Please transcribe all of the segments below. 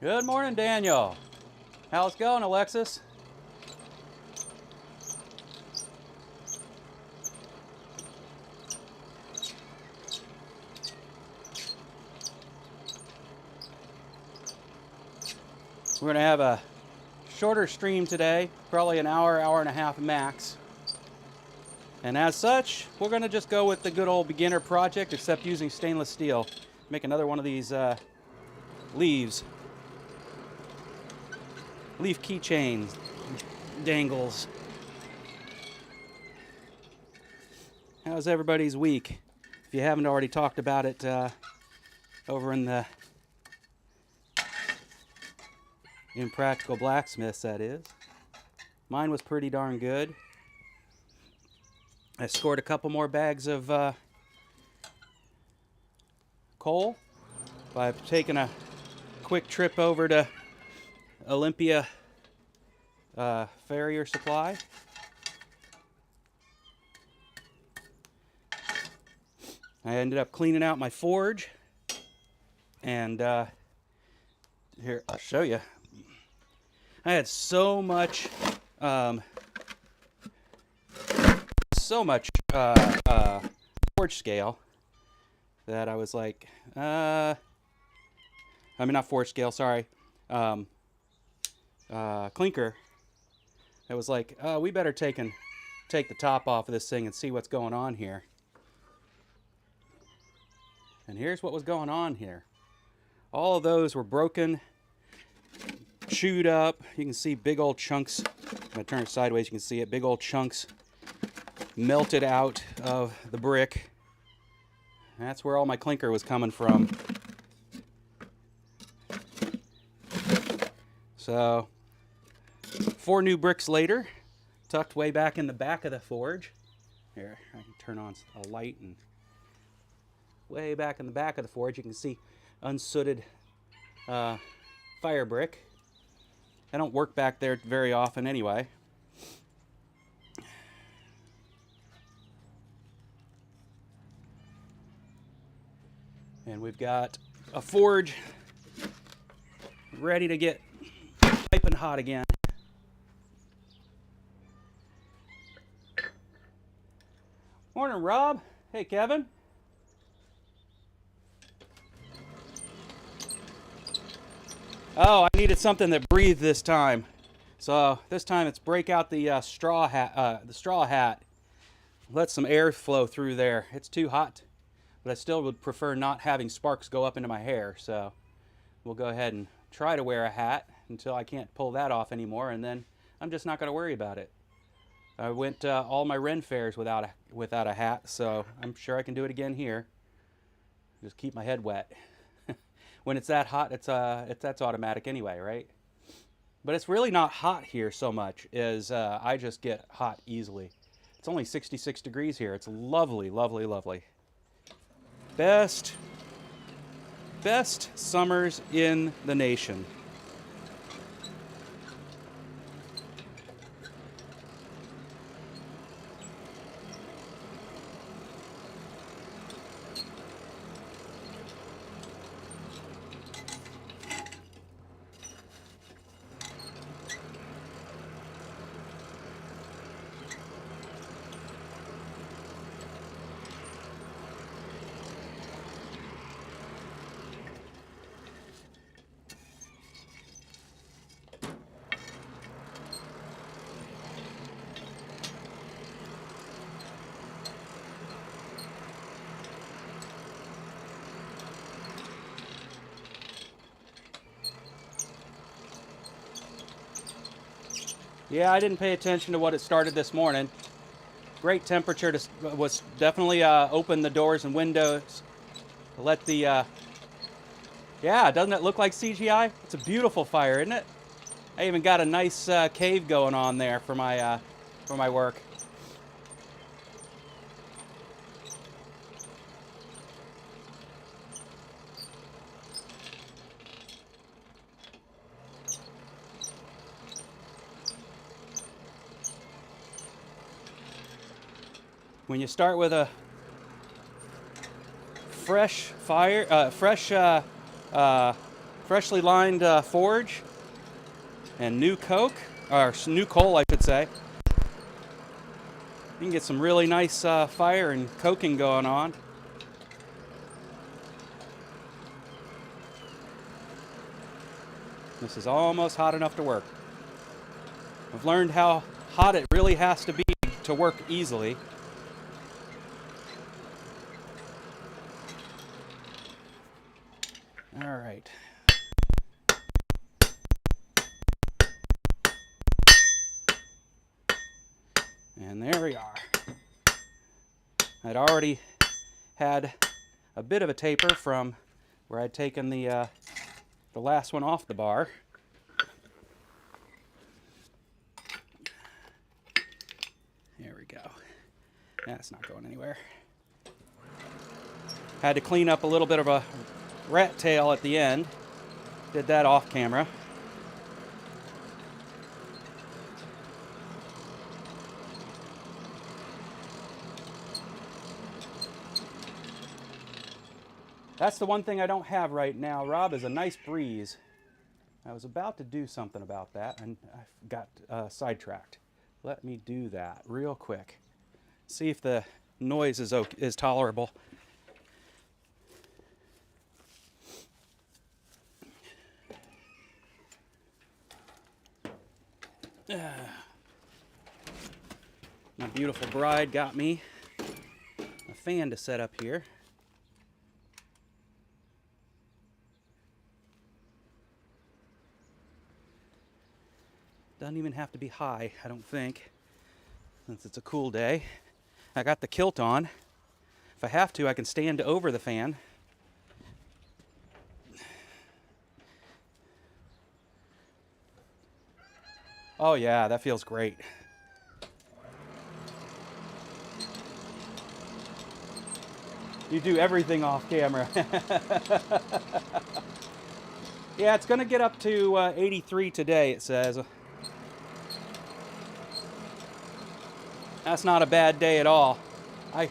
Good morning, Daniel. How's it going, Alexis? We're going to have a shorter stream today, probably an hour, hour and a half max. And as such, we're going to just go with the good old beginner project, except using stainless steel. Make another one of these leaf keychains, dangles. How's everybody's week? If you haven't already talked about it over in the Impractical Blacksmiths, that is. Mine was pretty darn good. I scored a couple more bags of coal by taking a quick trip over to Olympia Farrier Supply. I ended up cleaning out my forge, and here, I'll show you. I had so much forge scale that I was like, I mean, not forge scale, sorry, clinker. I was like, we better take the top off of this thing and see what's going on here. And here's what was going on here. All of those were broken, chewed up. You can see big old chunks. If I turn it sideways, you can see it. Big old chunks melted out of the brick. That's where all my clinker was coming from. So, 4 new bricks later, tucked way back in the back of the forge. Here, I can turn on a light, and way back in the back of the forge, you can see unsooted fire brick. I don't work back there very often anyway. And we've got a forge ready to get piping hot again. Morning, Rob. Hey, Kevin. Oh, I needed something that breathed this time. So this time it's break out the straw hat. Let some air flow through there. It's too hot, but I still would prefer not having sparks go up into my hair. So we'll go ahead and try to wear a hat until I can't pull that off anymore, and then I'm just not going to worry about it. I went all my Ren fairs without a hat, so I'm sure I can do it again here. Just keep my head wet. When it's that hot, that's automatic anyway, right? But it's really not hot here so much as I just get hot easily. It's only 66 degrees here. It's lovely, lovely, lovely. Best summers in the nation. Yeah, I didn't pay attention to what it started this morning. Great temperature was definitely open the doors and windows. Let the yeah, doesn't it look like CGI? It's a beautiful fire, isn't it? I even got a nice cave going on there for my work. When you start with a fresh freshly lined forge and new coke, or new coal, I should say. You can get some really nice fire and coking going on. This is almost hot enough to work. I've learned how hot it really has to be to work easily. All right. And there we are. I'd already had a bit of a taper from where I'd taken the last one off the bar. There we go. That's not going anywhere. Had to clean up a little bit of a rat tail at the end. Did that off camera. That's the one thing I don't have right now, Rob, is a nice breeze. I was about to do something about that and I got sidetracked. Let me do that real quick. See if the noise is tolerable. My beautiful bride got me a fan to set up here. Doesn't even have to be high, I don't think, since it's a cool day. I got the kilt on. If I have to, I can stand over the fan. Oh yeah, that feels great. You do everything off camera. Yeah, it's gonna get up to 83 today, it says. That's not a bad day at all. I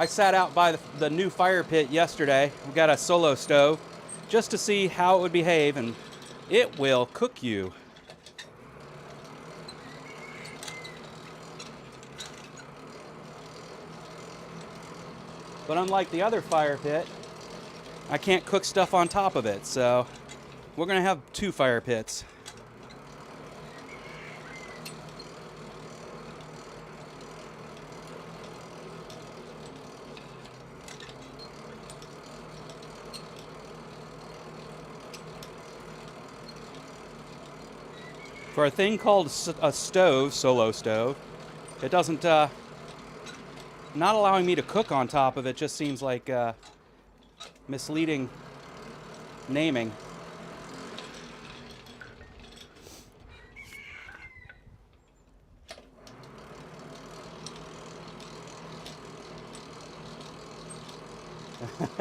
sat out by the new fire pit yesterday. We got a solo stove just to see how it would behave, and it will cook you. But unlike the other fire pit, I can't cook stuff on top of it, so we're gonna have 2 fire pits. For a thing called a stove, solo stove, it doesn't, not allowing me to cook on top of it just seems like misleading naming.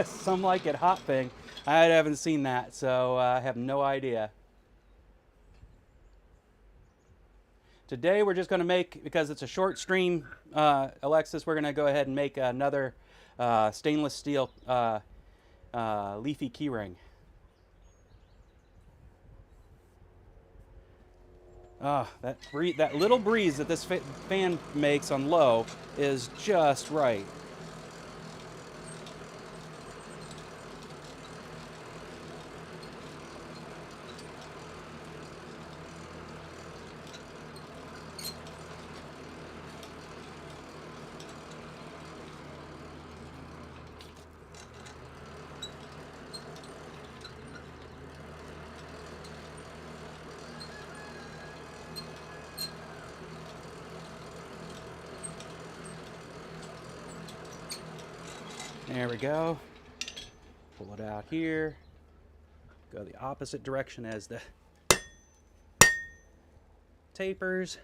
Some like it hot thing. I haven't seen that, so I have no idea. Today we're just going to make, because it's a short stream, Alexis, we're going to go ahead and make another stainless steel leafy keyring. Oh, that little breeze that this fan makes on low is just right. There we go. Pull it out here. Go the opposite direction as the tapers.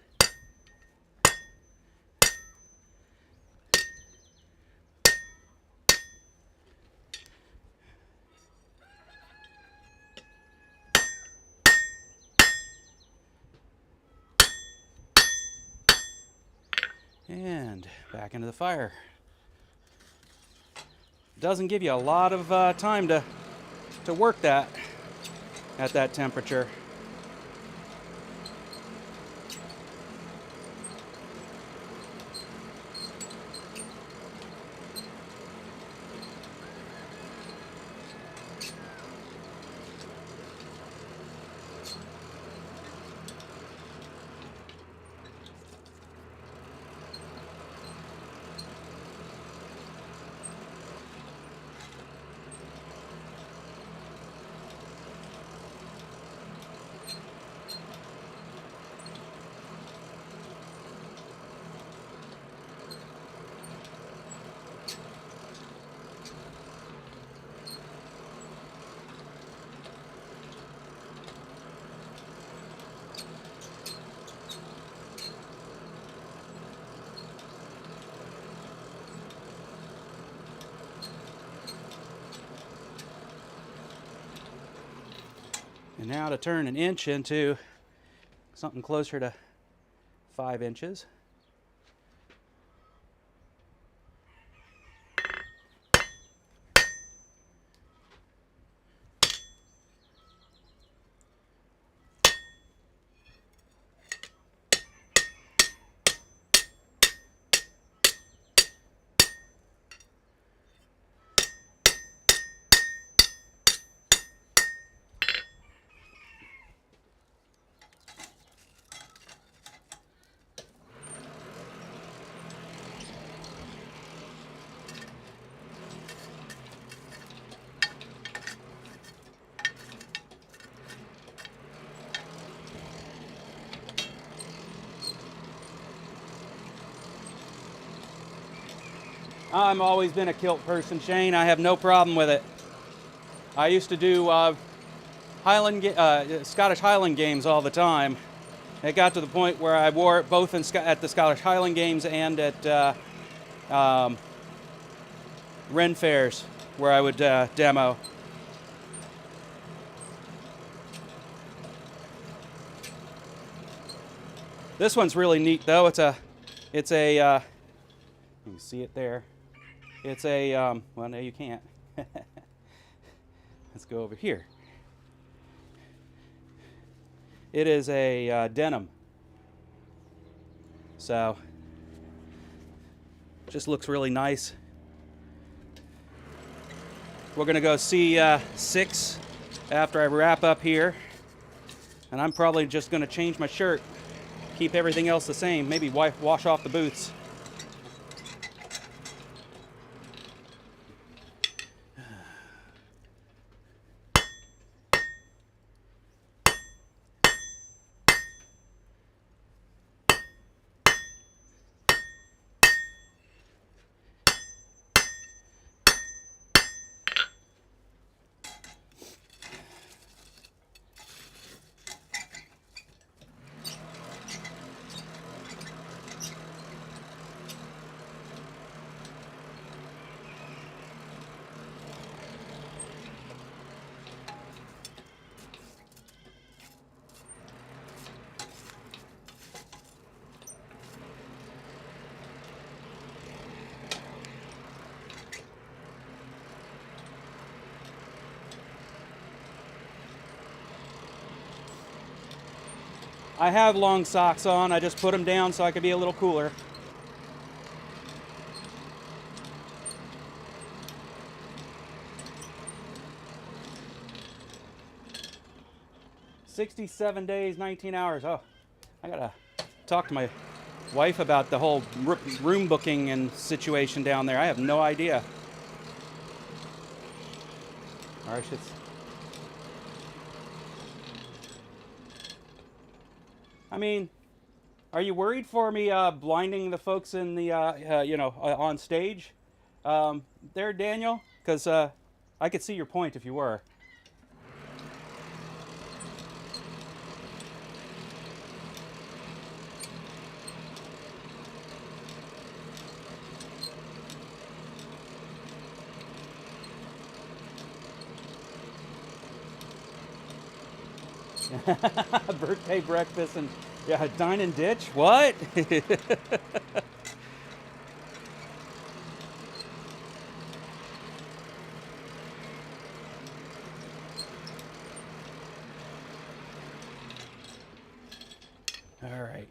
And back into the fire. Doesn't give you a lot of time to work that. at that temperature. And now to turn an inch into something closer to 5 inches. I've always been a kilt person, Shane. I have no problem with it. I used to do Scottish Highland games all the time. It got to the point where I wore it both at the Scottish Highland games and at Ren fairs where I would demo. This one's really neat though. It's a you can see it there. It's a well, no, you can't. Let's go over here. It is a denim. So just looks really nice. We're gonna go see 6 after I wrap up here, and I'm probably just gonna change my shirt, keep everything else the same, maybe wash off the boots. I have long socks on. I just put them down so I could be a little cooler. "67 days, 19 hours. Oh, I gotta talk to my wife about the whole room booking and situation down there. I have no idea. Or I should. I mean, are you worried for me blinding the folks in the on stage there, Daniel? Because I could see your point if you were. Birthday breakfast and dine and ditch. What? All right.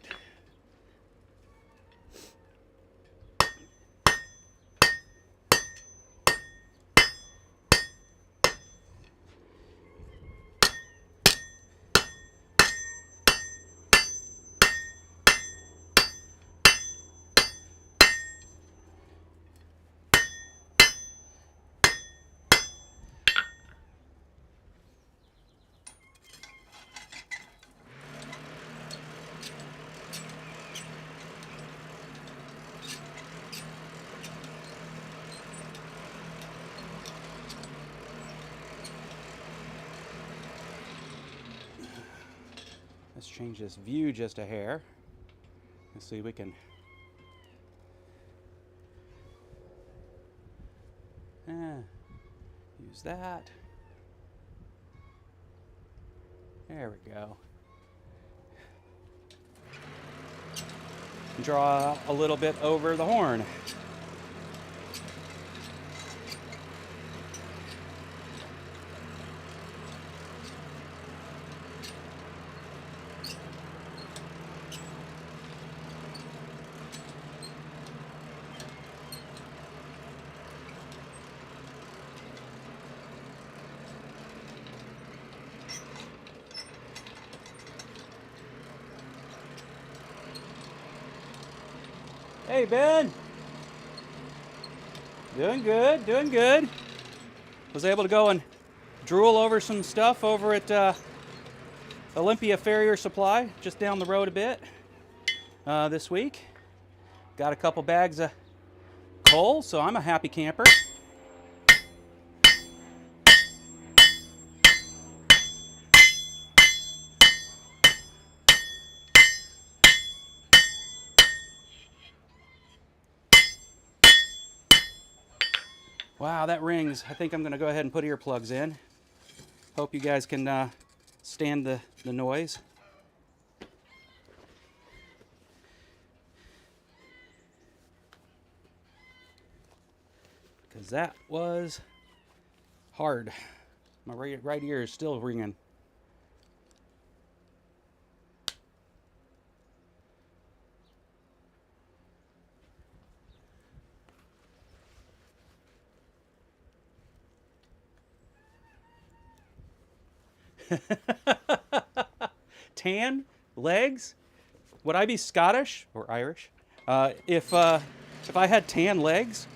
Let's change this view just a hair. Let's see if we can use that. There we go. Draw a little bit over the horn. Hey, Ben. Doing good, doing good. Was able to go and drool over some stuff over at Olympia Farrier Supply, just down the road a bit this week. Got a couple bags of coal, so I'm a happy camper. Wow, that rings. I think I'm going to go ahead and put earplugs in. Hope you guys can stand the noise. Because that was hard. My right ear is still ringing. Tan legs? Would I be Scottish or Irish if I had tan legs?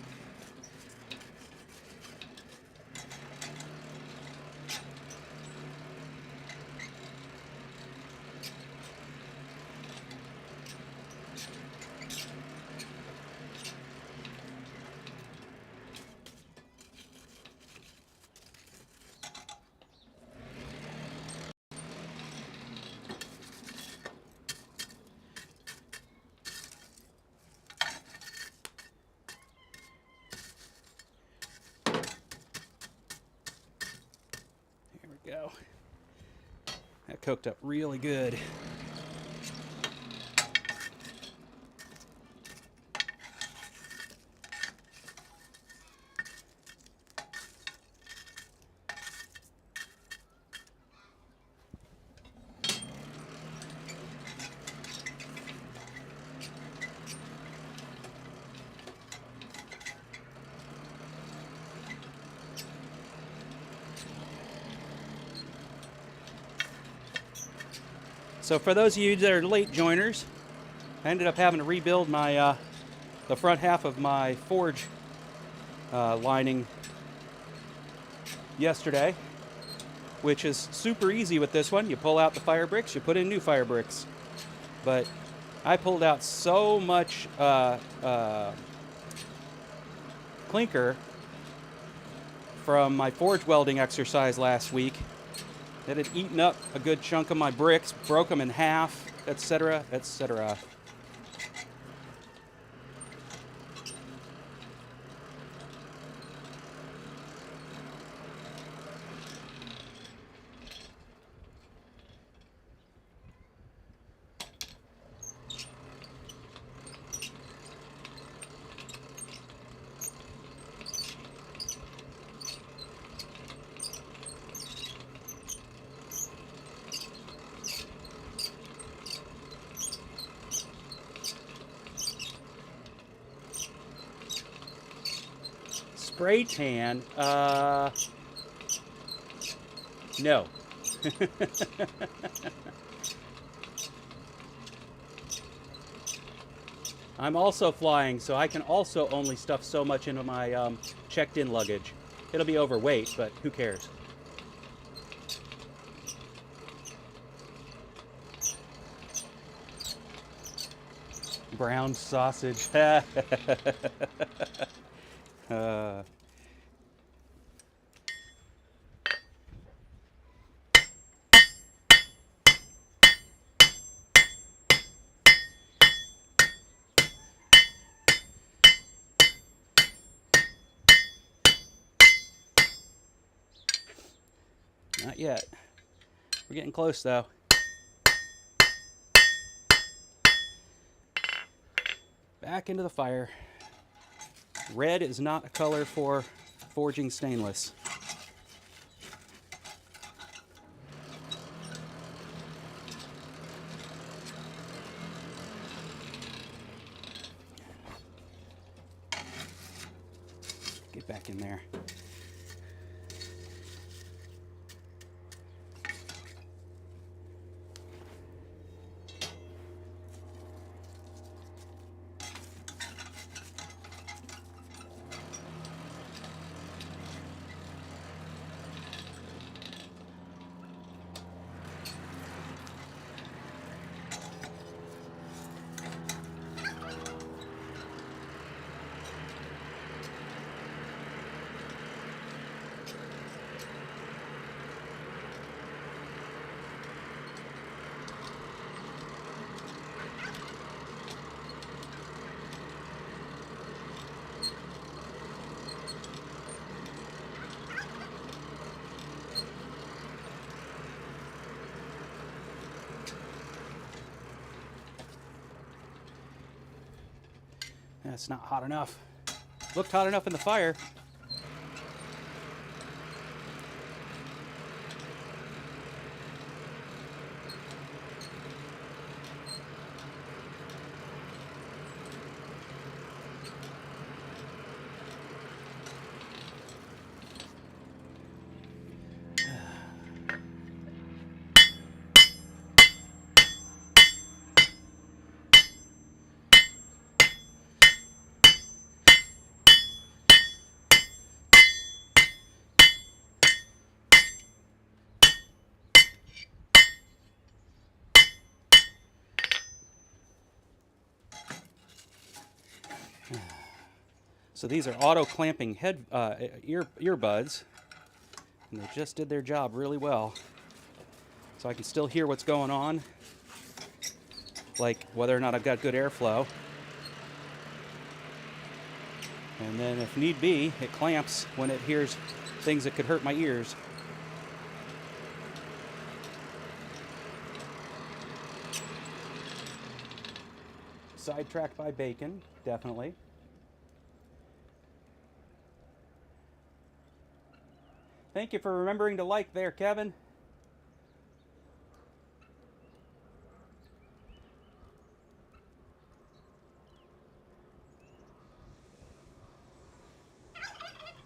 Go. That cooked up really good. So for those of you that are late joiners, I ended up having to rebuild my the front half of my forge lining yesterday, which is super easy with this one. You pull out the fire bricks, you put in new fire bricks. But I pulled out so much clinker from my forge welding exercise last week that had eaten up a good chunk of my bricks, broke them in half, etc., etc. Spray tan? No. I'm also flying, so I can also only stuff so much into my checked-in luggage. It'll be overweight, but who cares? Brown sausage. uh, Not yet. We're getting close, though. Back into the fire. Red is not a color for forging stainless. Get back in there. That's not hot enough. Looked hot enough in the fire. So these are auto clamping head earbuds, and they just did their job really well. So I can still hear what's going on, like whether or not I've got good airflow. And then if need be, it clamps when it hears things that could hurt my ears. Sidetracked by bacon, definitely. Thank you for remembering to like there, Kevin.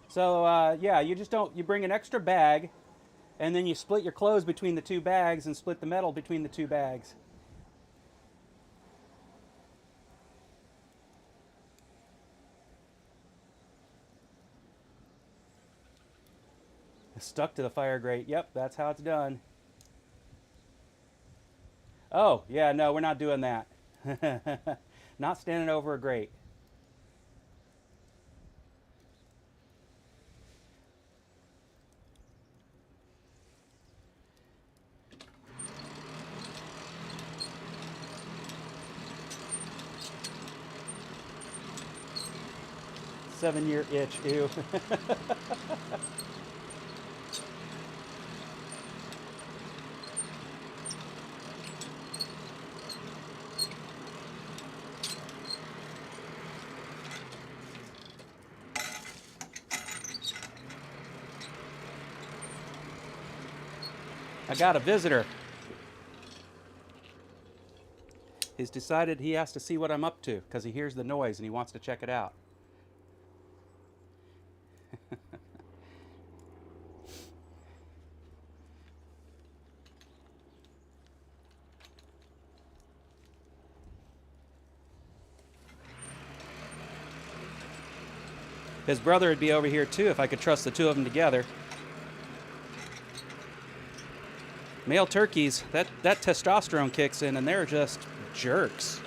So yeah, you bring an extra bag, and then you split your clothes between the two bags and split the metal between the two bags. Stuck to the fire grate. Yep, that's how it's done. Oh, yeah, no, we're not doing that. Not standing over a grate. Seven-year itch, ew. I got a visitor. He's decided he has to see what I'm up to because he hears the noise and he wants to check it out. His brother would be over here too if I could trust the two of them together. Male turkeys, that testosterone kicks in and they're just jerks.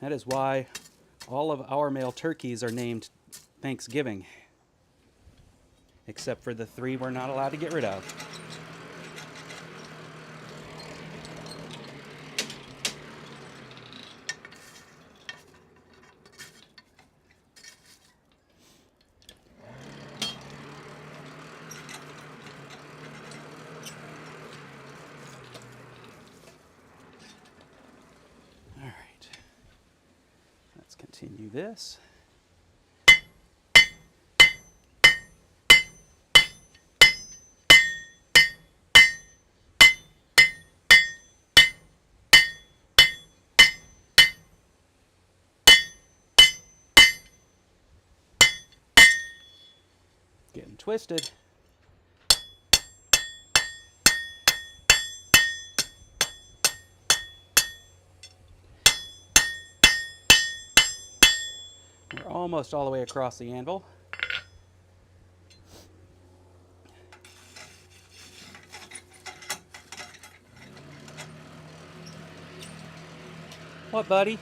That is why all of our male turkeys are named Thanksgiving, except for the 3 we're not allowed to get rid of. All right, let's continue this. Getting twisted. We're almost all the way across the anvil. What, buddy?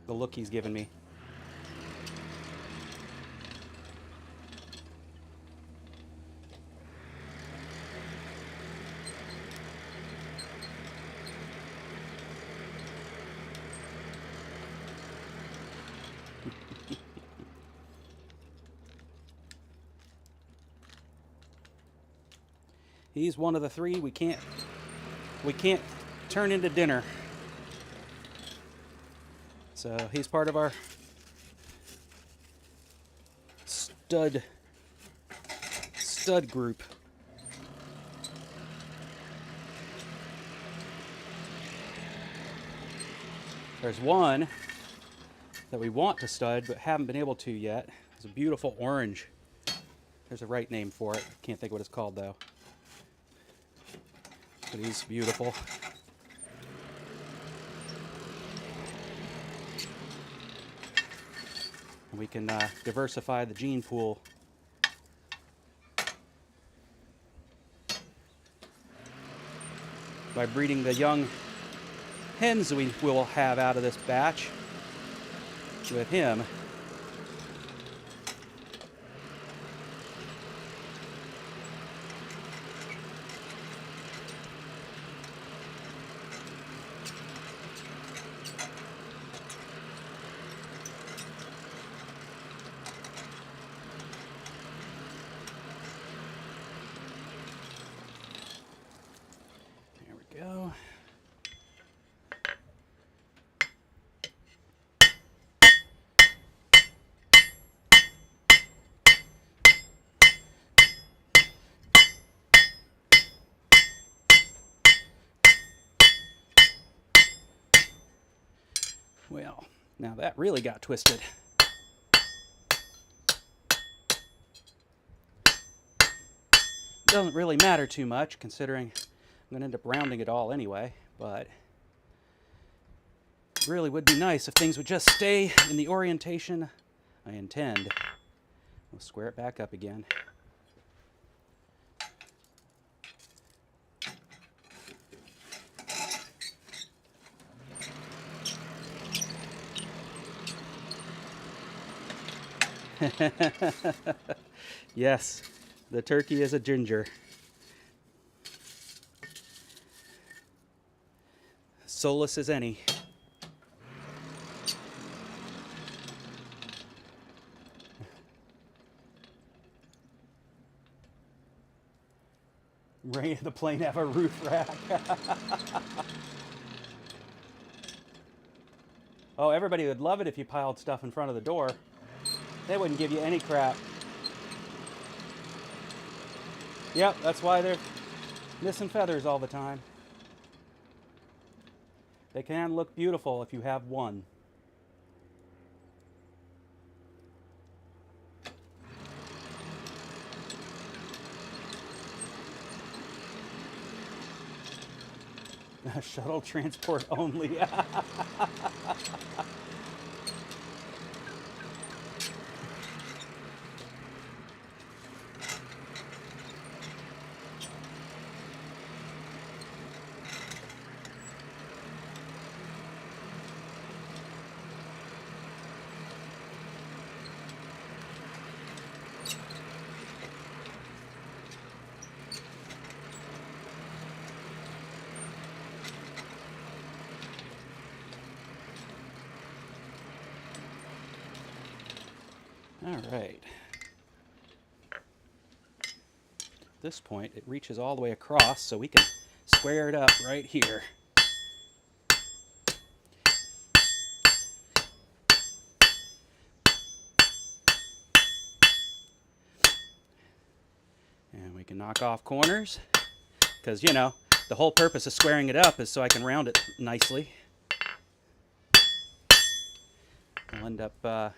The look he's giving me. He's one of the 3 we can't turn into dinner. So he's part of our stud group. There's one that we want to stud but haven't been able to yet. It's a beautiful orange. There's a right name for it. Can't think what it's called though. But he's beautiful. And we can diversify the gene pool. By breeding the young hens we will have out of this batch with him. Go. Well, now that really got twisted. Doesn't really matter too much considering I'm going to end up rounding it all anyway, but it really would be nice if things would just stay in the orientation I intend. We'll square it back up again. Yes, the turkey is a ginger. Soulless as any. Ray the plane have a roof rack. Oh, everybody would love it if you piled stuff in front of the door. They wouldn't give you any crap. Yep, that's why they're missing feathers all the time. They can look beautiful if you have one. Shuttle transport only. All right. At this point, it reaches all the way across, so we can square it up right here. And we can knock off corners, because, you know, the whole purpose of squaring it up is so I can round it nicely. I'll end up back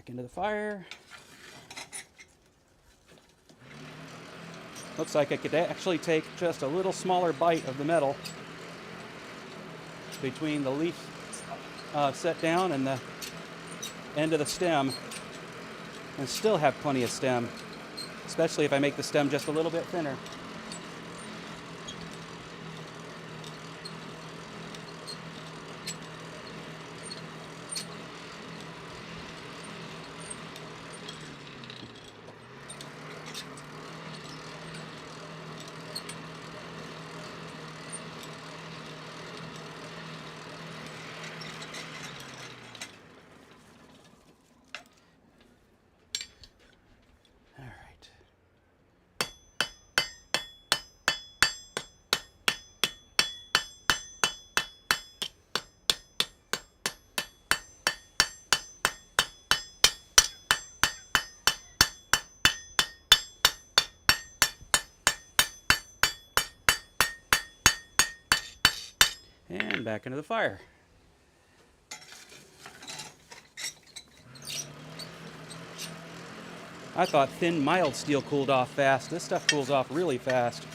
into the fire. Looks like I could actually take just a little smaller bite of the metal between the leaf set down and the end of the stem, and still have plenty of stem, especially if I make the stem just a little bit thinner. And back into the fire. I thought thin, mild steel cooled off fast. This stuff cools off really fast.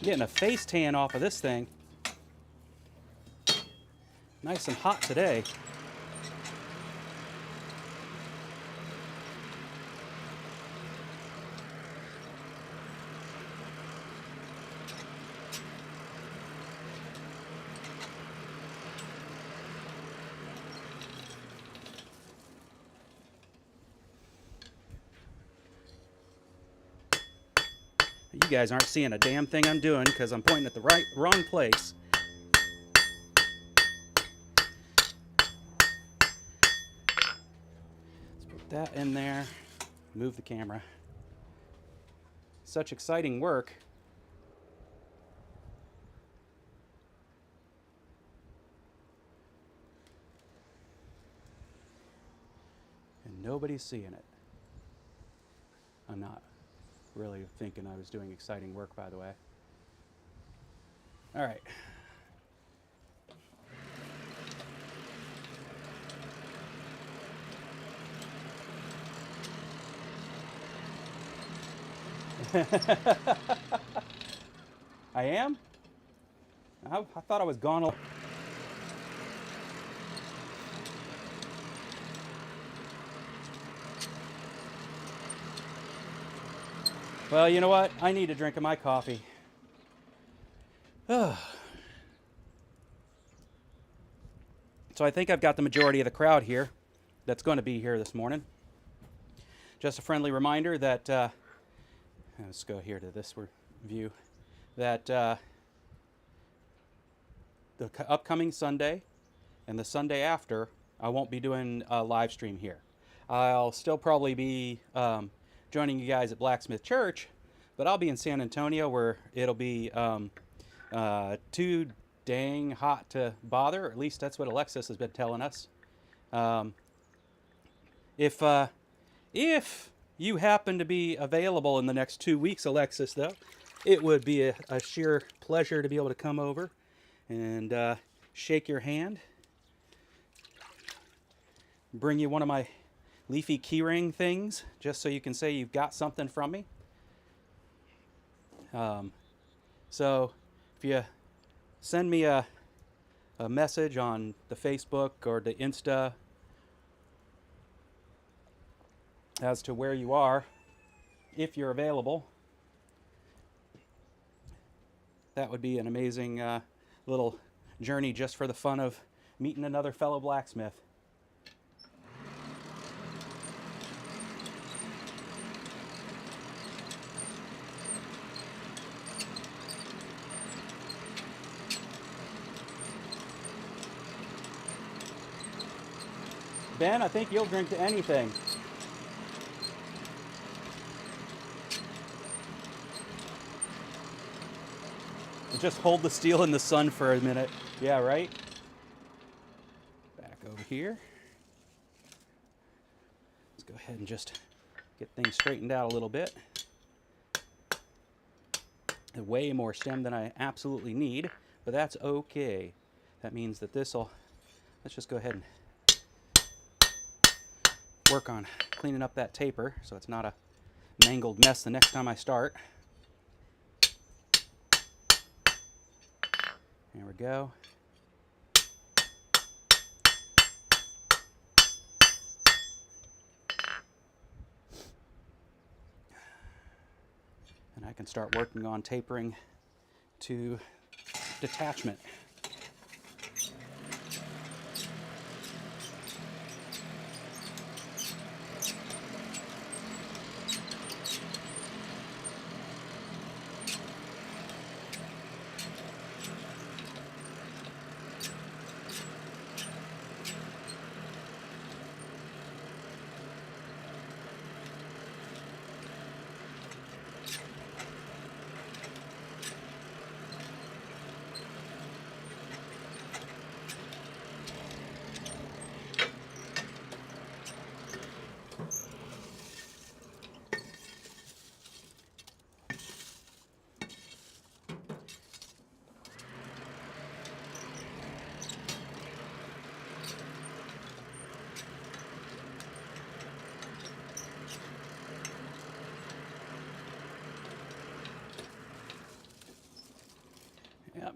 Getting a face tan off of this thing. Nice and hot today. You guys aren't seeing a damn thing I'm doing because I'm pointing at the wrong place. Let's put that in there. Move the camera. Such exciting work. And nobody's seeing it. I'm not really thinking I was doing exciting work, by the way. All right. I am? I thought I was gone. Well, you know what? I need a drink of my coffee. So I think I've got the majority of the crowd here. that's going to be here this morning. Just a friendly reminder that, let's go here to this view, that the upcoming Sunday and the Sunday after, I won't be doing a live stream here. I'll still probably be joining you guys at Blacksmith Church, but I'll be in San Antonio where it'll be too dang hot to bother. Or at least that's what Alexis has been telling us. If you happen to be available in the next 2 weeks, Alexis, though, it would be a sheer pleasure to be able to come over and shake your hand, bring you one of my leafy keyring things, just so you can say you've got something from me. So if you send me a message on the Facebook or the Insta as to where you are, if you're available, that would be an amazing little journey just for the fun of meeting another fellow blacksmith. Ben, I think you'll drink to anything. Just hold the steel in the sun for a minute. Yeah, right? Back over here. Let's go ahead and just get things straightened out a little bit. Way more stem than I absolutely need, but that's okay. That means that let's just go ahead and work on cleaning up that taper so it's not a mangled mess the next time I start. There we go. And I can start working on tapering to detachment.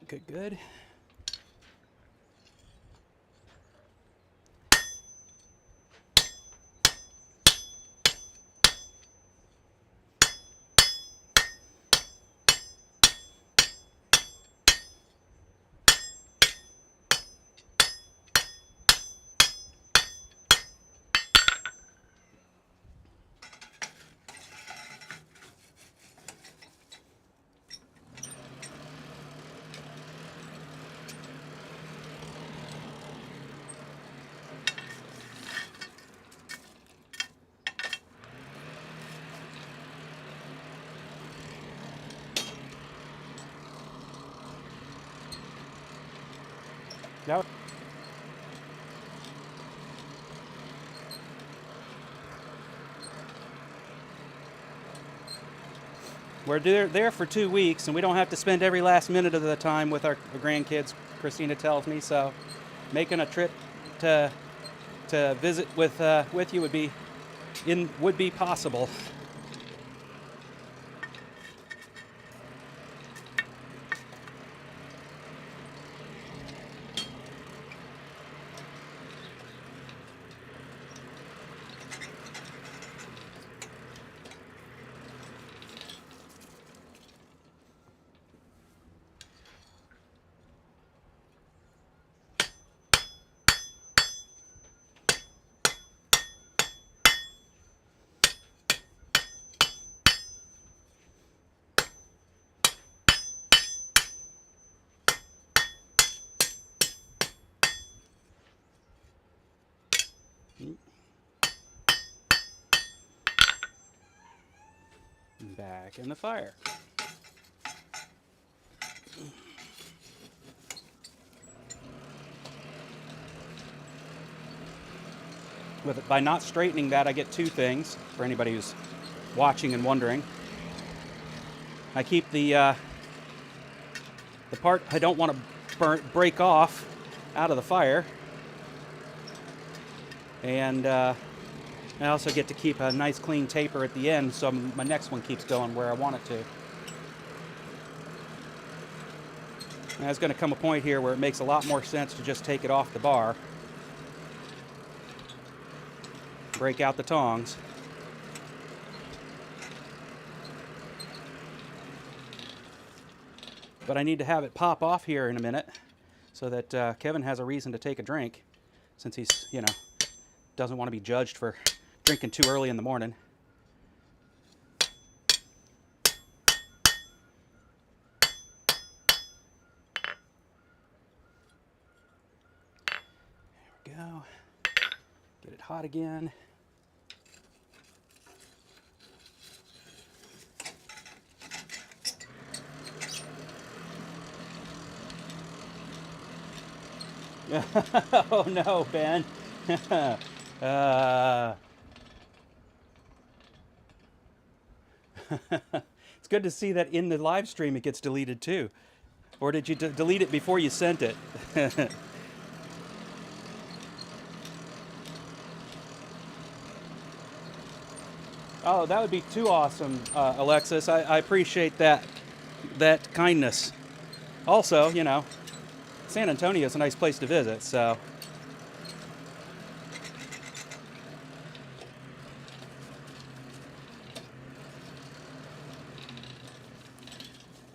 Yep, good. Now, we're there for 2 weeks, and we don't have to spend every last minute of the time with our grandkids, Christina tells me, so making a trip to visit with you would be possible. back in the fire. By not straightening that, I get two things for anybody who's watching and wondering. I keep the part I don't want to break off out of the fire, and I also get to keep a nice clean taper at the end, so my next one keeps going where I want it to. And there's going to come a point here where it makes a lot more sense to just take it off the bar, break out the tongs, but I need to have it pop off here in a minute so that Kevin has a reason to take a drink, since he's, doesn't want to be judged for drinking too early in the morning. There we go. Get it hot again. Oh no, Ben. It's good to see that in the live stream it gets deleted too. Or did you delete it before you sent it? Oh, that would be too awesome, Alexis. I appreciate that kindness. Also, San Antonio is a nice place to visit, so.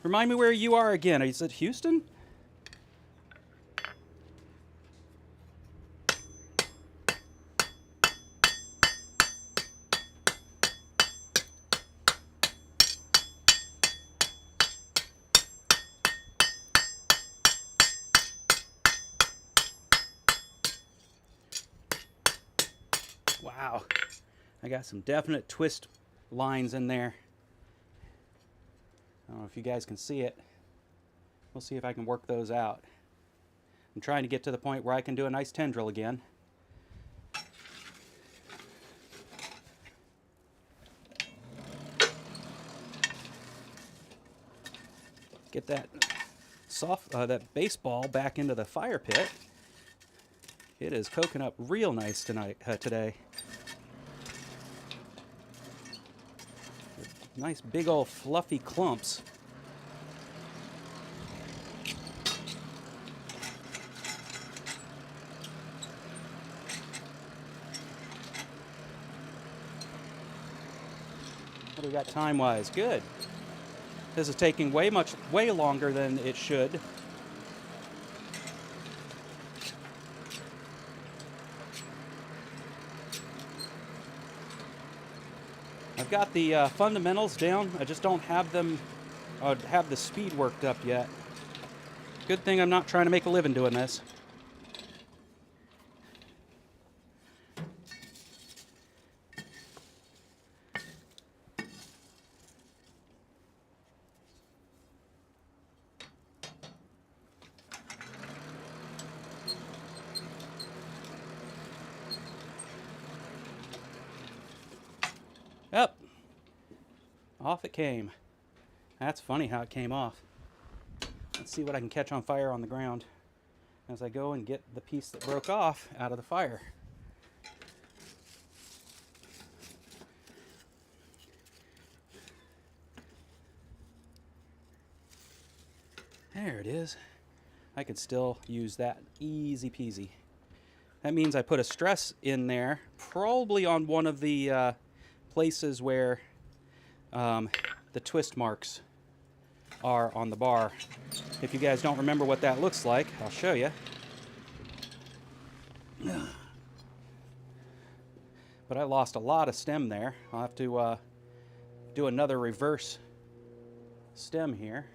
Remind me where you are again. Is it Houston? Wow. I got some definite twist lines in there. I don't know if you guys can see it. We'll see if I can work those out. I'm trying to get to the point where I can do a nice tendril again. Get that that baseball back into the fire pit. It is cooking up real nice today. Nice big old fluffy clumps. What do we got time-wise? Good. This is taking way longer than it should. I've got the fundamentals down. I just don't have them have the speed worked up yet. Good thing I'm not trying to make a living doing this. Up. Off it came. That's funny how it came off. Let's see what I can catch on fire on the ground as I go and get the piece that broke off out of the fire. There it is. I could still use that easy peasy. That means I put a stress in there, probably on one of the places where the twist marks are on the bar. If you guys don't remember what that looks like, I'll show you. But I lost a lot of stem there. I'll have to do another reverse stem here.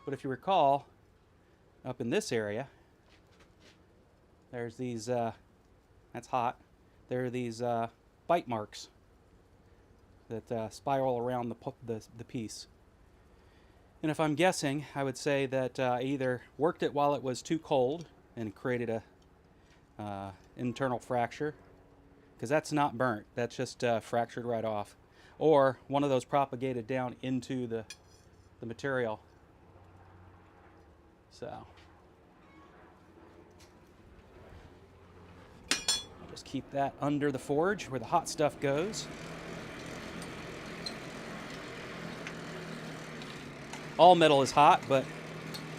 But if you recall, up in this area, there's these, that's hot, there are these bite marks that spiral around the piece. And if I'm guessing, I would say that I either worked it while it was too cold and created a internal fracture, because that's not burnt, that's just fractured right off, or one of those propagated down into the material. So I'll just keep that under the forge where the hot stuff goes. All metal is hot, but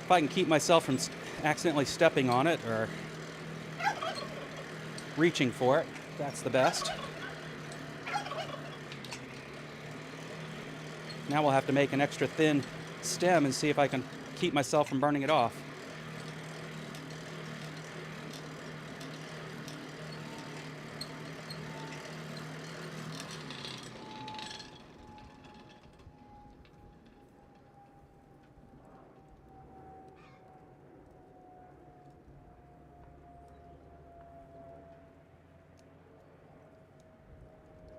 if I can keep myself from accidentally stepping on it or reaching for it, that's the best. Now we'll have to make an extra thin stem and see if I can keep myself from burning it off.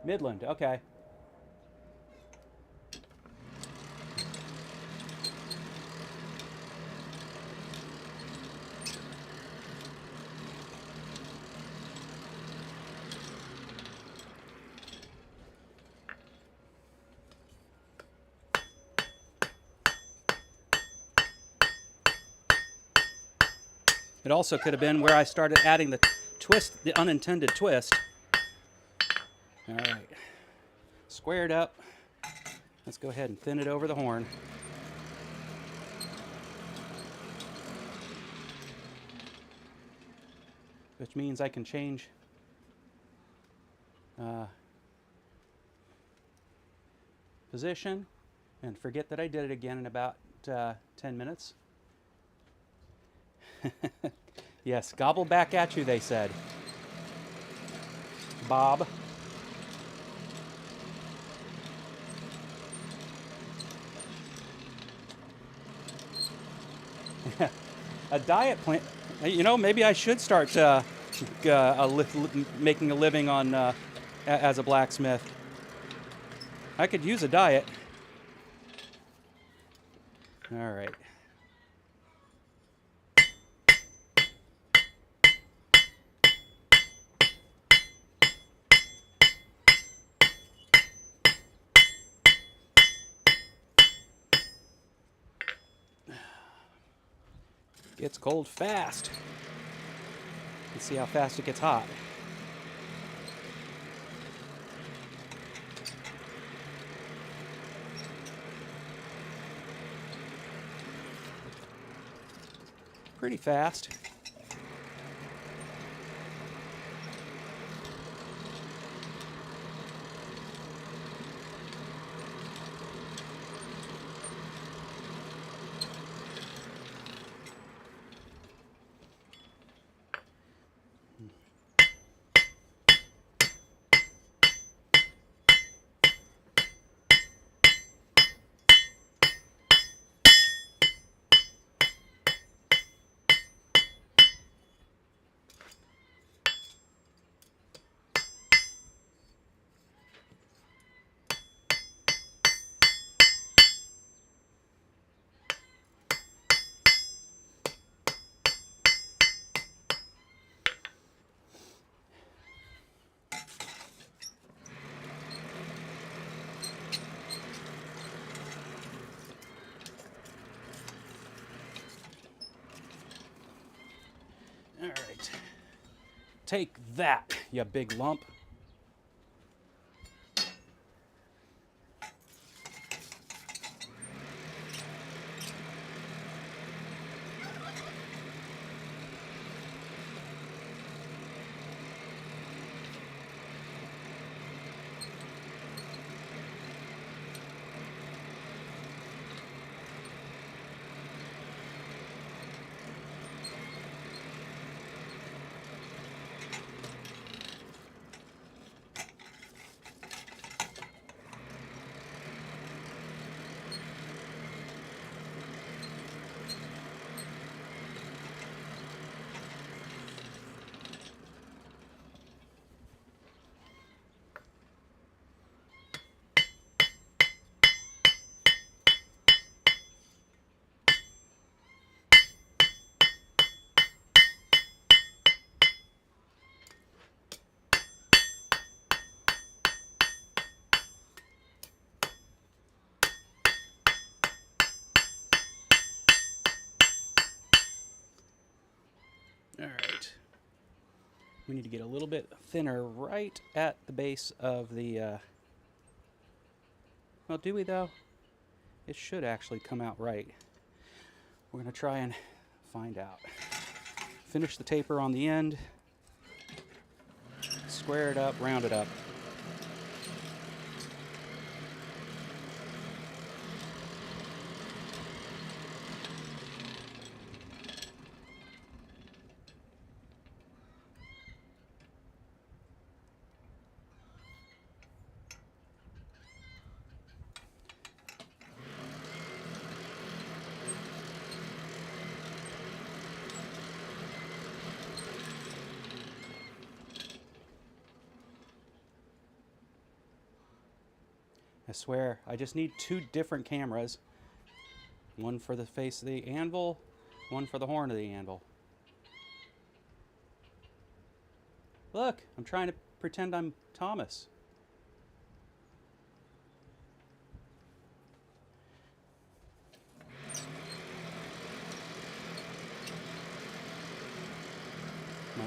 Midland, okay. It also could have been where I started adding the twist, the unintended twist. All right, squared up. Let's go ahead and thin it over the horn. Which means I can change position and forget that I did it again in about 10 minutes. Yes, gobble back at you, they said. Bob. A diet plan. You know, maybe I should start making a living on as a blacksmith. I could use a diet. All right. Gets cold fast. Let's see how fast it gets hot. Pretty fast. All right. Take that, you big lump. We need to get a little bit thinner right at the base of the, well, do we though? It should actually come out right. We're going to try and find out. Finish the taper on the end. Square it up, round it up. I swear, I just need 2 different cameras. One for the face of the anvil, one for the horn of the anvil. Look, I'm trying to pretend I'm Thomas. No.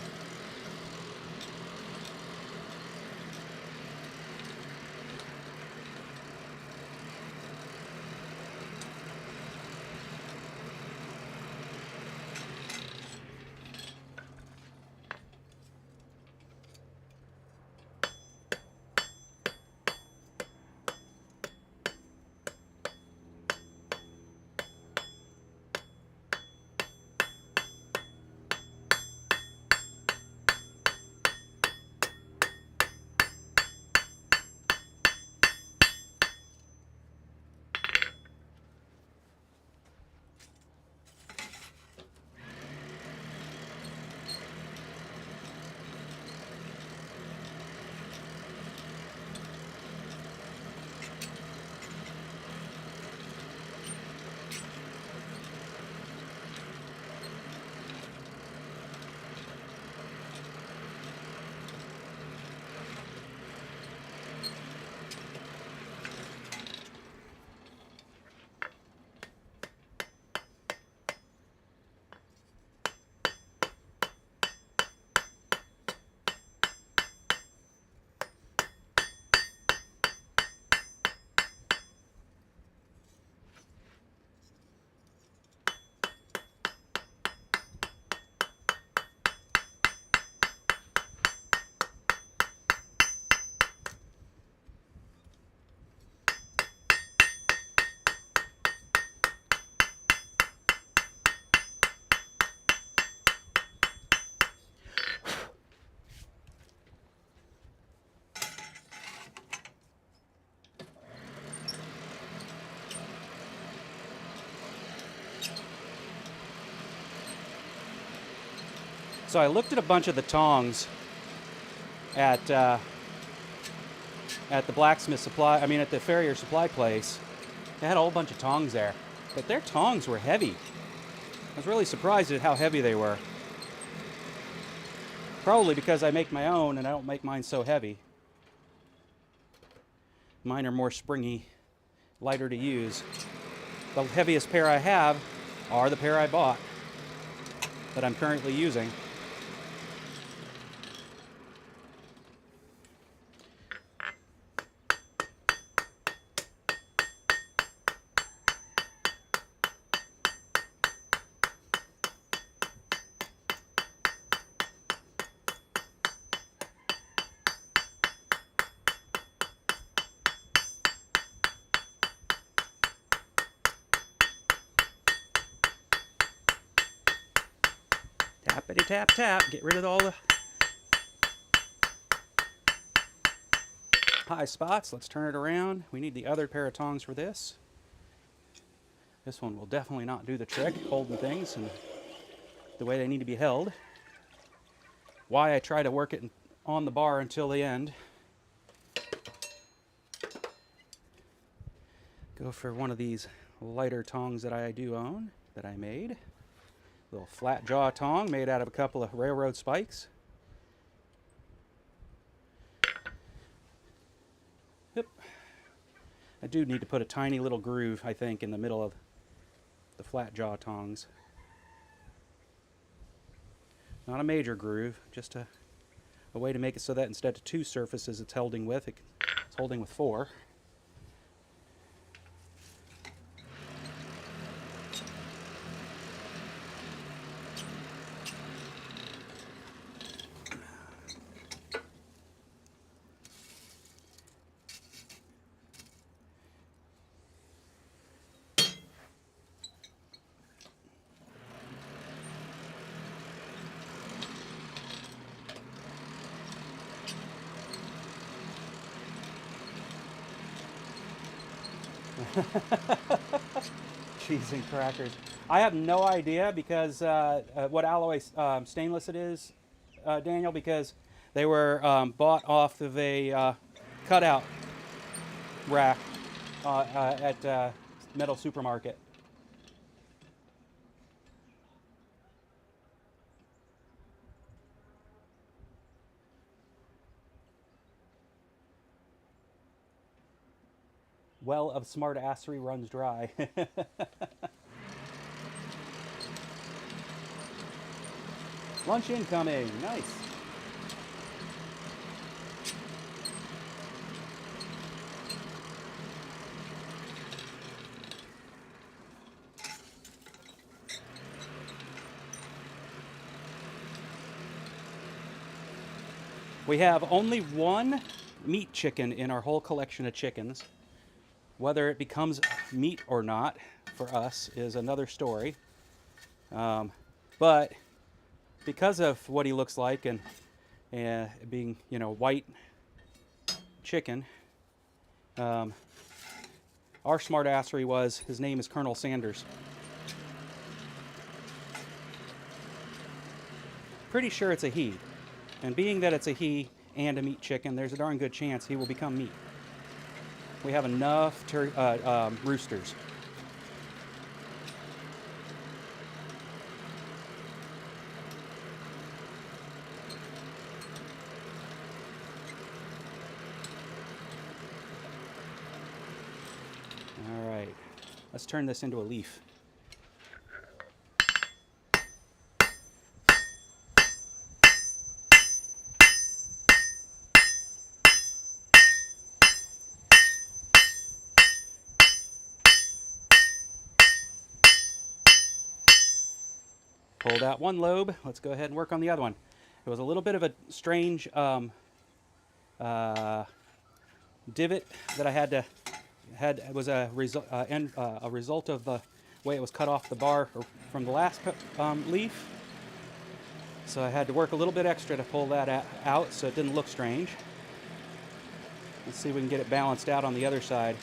So I looked at a bunch of the tongs at the blacksmith supply, at the farrier supply place. They had a whole bunch of tongs there, but their tongs were heavy. I was really surprised at how heavy they were. Probably because I make my own and I don't make mine so heavy. Mine are more springy, lighter to use. The heaviest pair I have are the pair I bought that I'm currently using. Tappity tap tap, get rid of all the high spots. Let's turn it around. We need the other pair of tongs for this. This one will definitely not do the trick, holding things and the way they need to be held. Why I try to work it on the bar until the end. Go for one of these lighter tongs that I do own, that I made. Little flat jaw tong made out of a couple of railroad spikes. Yep. I do need to put a tiny little groove, I think, in the middle of the flat jaw tongs. Not a major groove, just a a way to make it so that instead of 2 surfaces it's holding with, it's holding with 4. Cheese and crackers. I have no idea because what alloy stainless it is, Daniel, because they were bought off of a cutout rack at Metal Supermarket. Well of smartassery runs dry. Lunch incoming. Nice. We have only one meat chicken in our whole collection of chickens. Whether it becomes meat or not for us is another story. But because of what he looks like and being, white chicken, our smartassery was his name is Colonel Sanders. Pretty sure it's a he. And being that it's a he and a meat chicken, there's a darn good chance he will become meat. We have enough roosters. All right, let's turn this into a leaf. Pulled out one lobe. Let's go ahead and work on the other one. It was a little bit of a strange divot that I had. It was a result of the way it was cut off the bar from the last leaf. So I had to work a little bit extra to pull that out so it didn't look strange. Let's see if we can get it balanced out on the other side.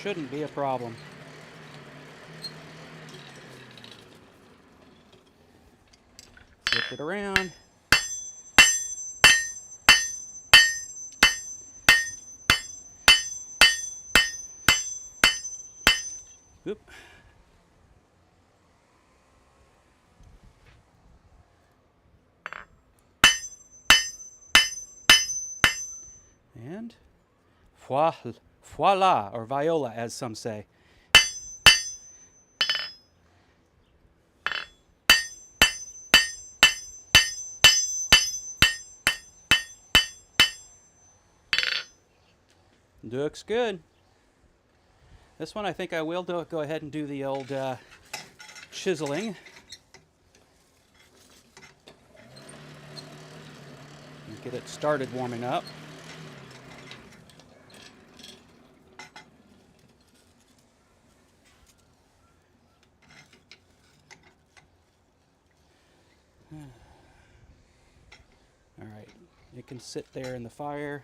Shouldn't be a problem. Flip it around. Oop. And voila, or viola, as some say. Looks good. This one I think I will go ahead and do the old chiseling. And get it started warming up. All right, it can sit there in the fire.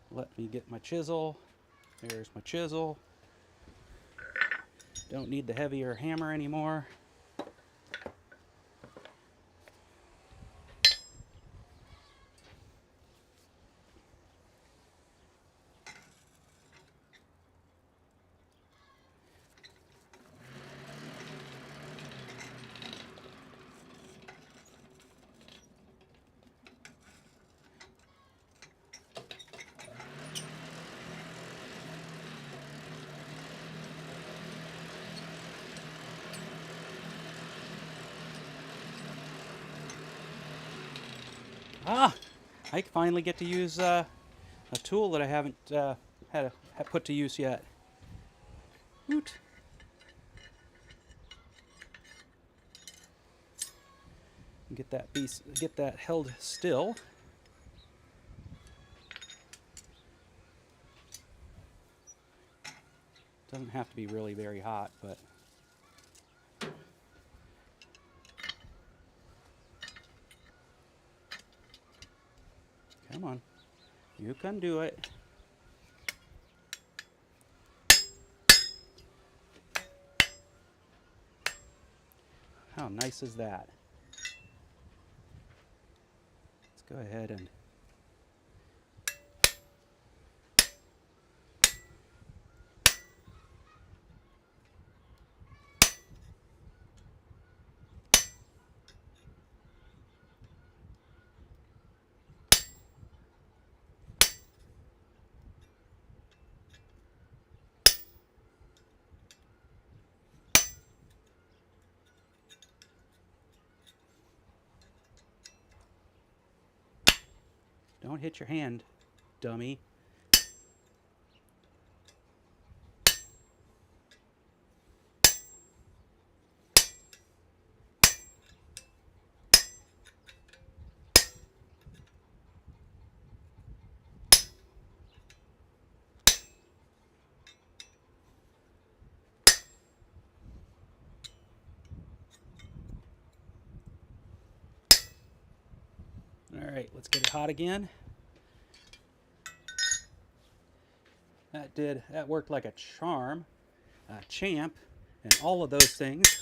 Let me get my chisel. There's my chisel. Don't need the heavier hammer anymore. Ah, I finally get to use a tool that I haven't had put to use yet. Woot. Get that held still. Doesn't have to be really very hot, but come on, you can do it. How nice is that? Let's go ahead and don't hit your hand, dummy. All right, let's get it hot again. That worked like a charm, a champ, and all of those things.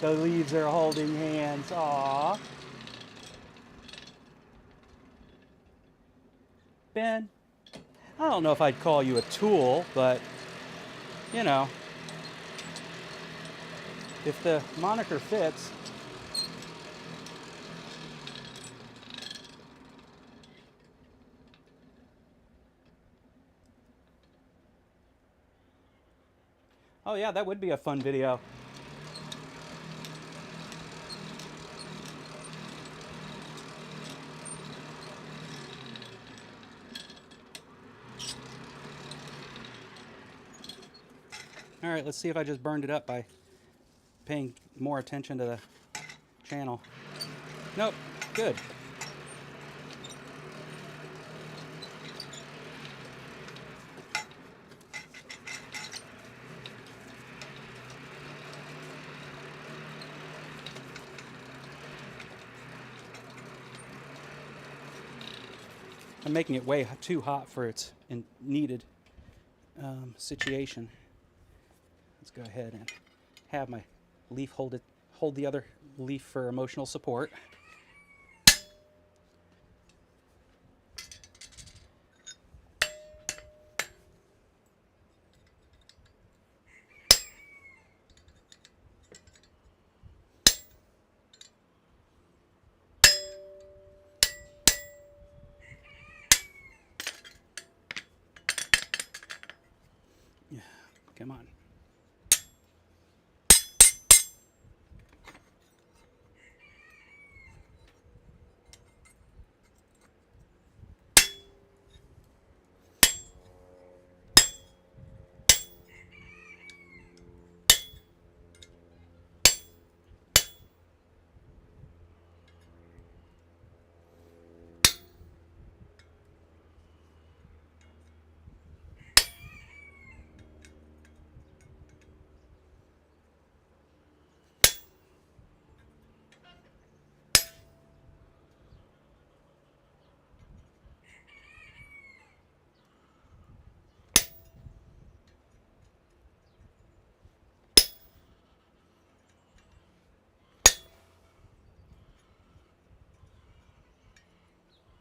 The leaves are holding hands. Aww. Ben, I don't know if I'd call you a tool, but, you know, if the moniker fits. Oh yeah, that would be a fun video. All right, let's see if I just burned it up by paying more attention to the channel. Nope, good. I'm making it way too hot for its needed situation. Let's go ahead and have my leaf hold the other leaf for emotional support. Yeah, come on.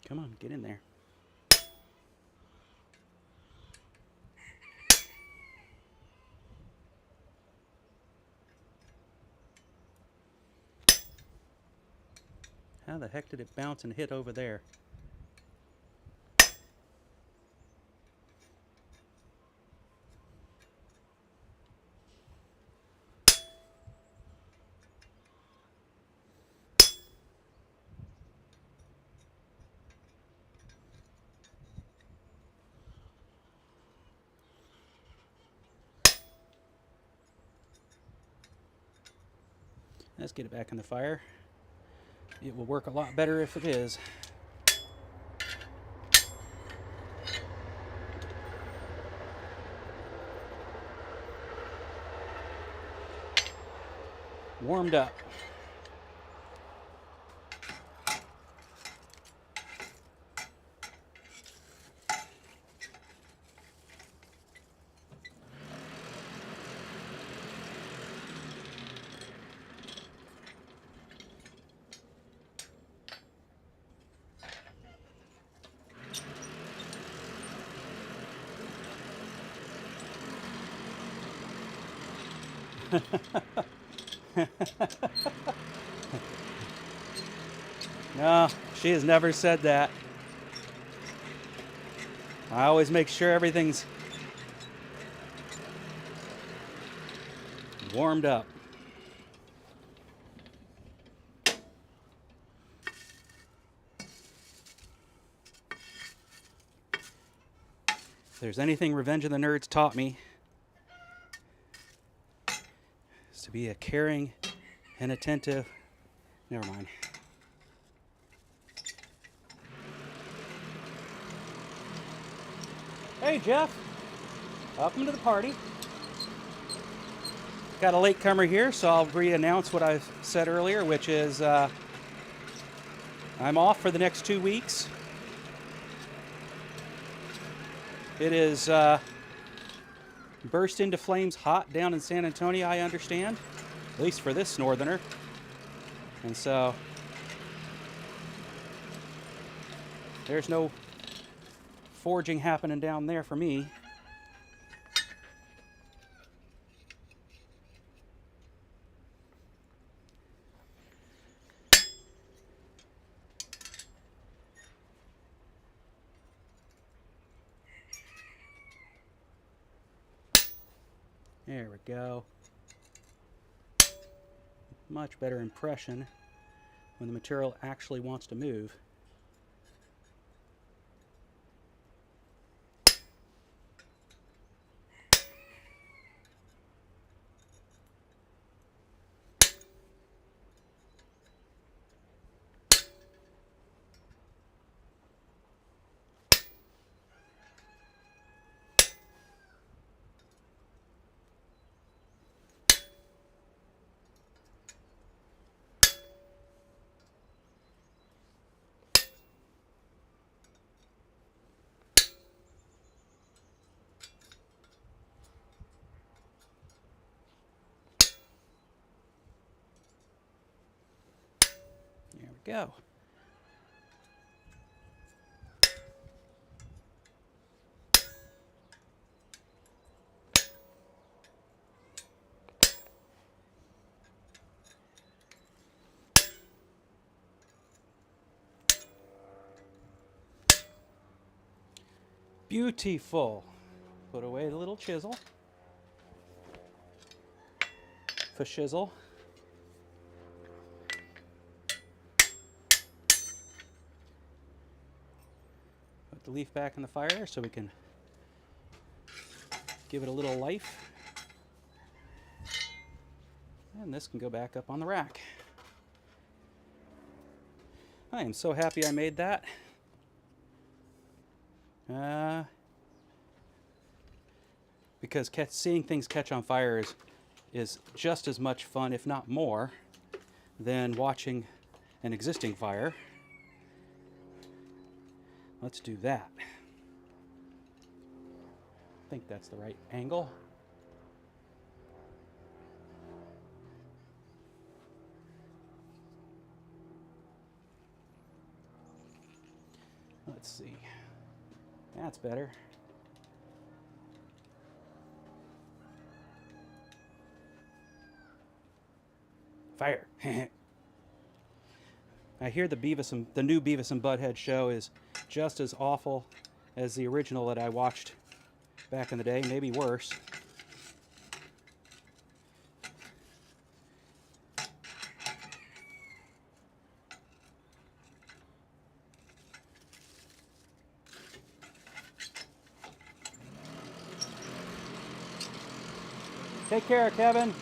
Come on, get in there. How the heck did it bounce and hit over there? Let's get it back in the fire. It will work a lot better if it is. Warmed up. No, she has never said that. I always make sure everything's warmed up. If there's anything Revenge of the Nerds taught me, is to be a caring and attentive. Never mind. Hey, Jeff. Welcome to the party. Got a latecomer here, so I'll re-announce what I said earlier, which is I'm off for the next 2 weeks. It is burst into flames hot down in San Antonio, I understand. At least for this northerner. And so there's no forging happening down there for me. There we go. Much better impression when the material actually wants to move. There we go. Beautiful. Put away the little chisel. For shizzle. Put the leaf back in the fire so we can give it a little life. And this can go back up on the rack. I am so happy I made that. Because seeing things catch on fire is just as much fun, if not more, than watching an existing fire. Let's do that. I think that's the right angle. Let's see. That's better. Fire. I hear the new Beavis and Butthead show is just as awful as the original that I watched back in the day, maybe worse. Take care, Kevin.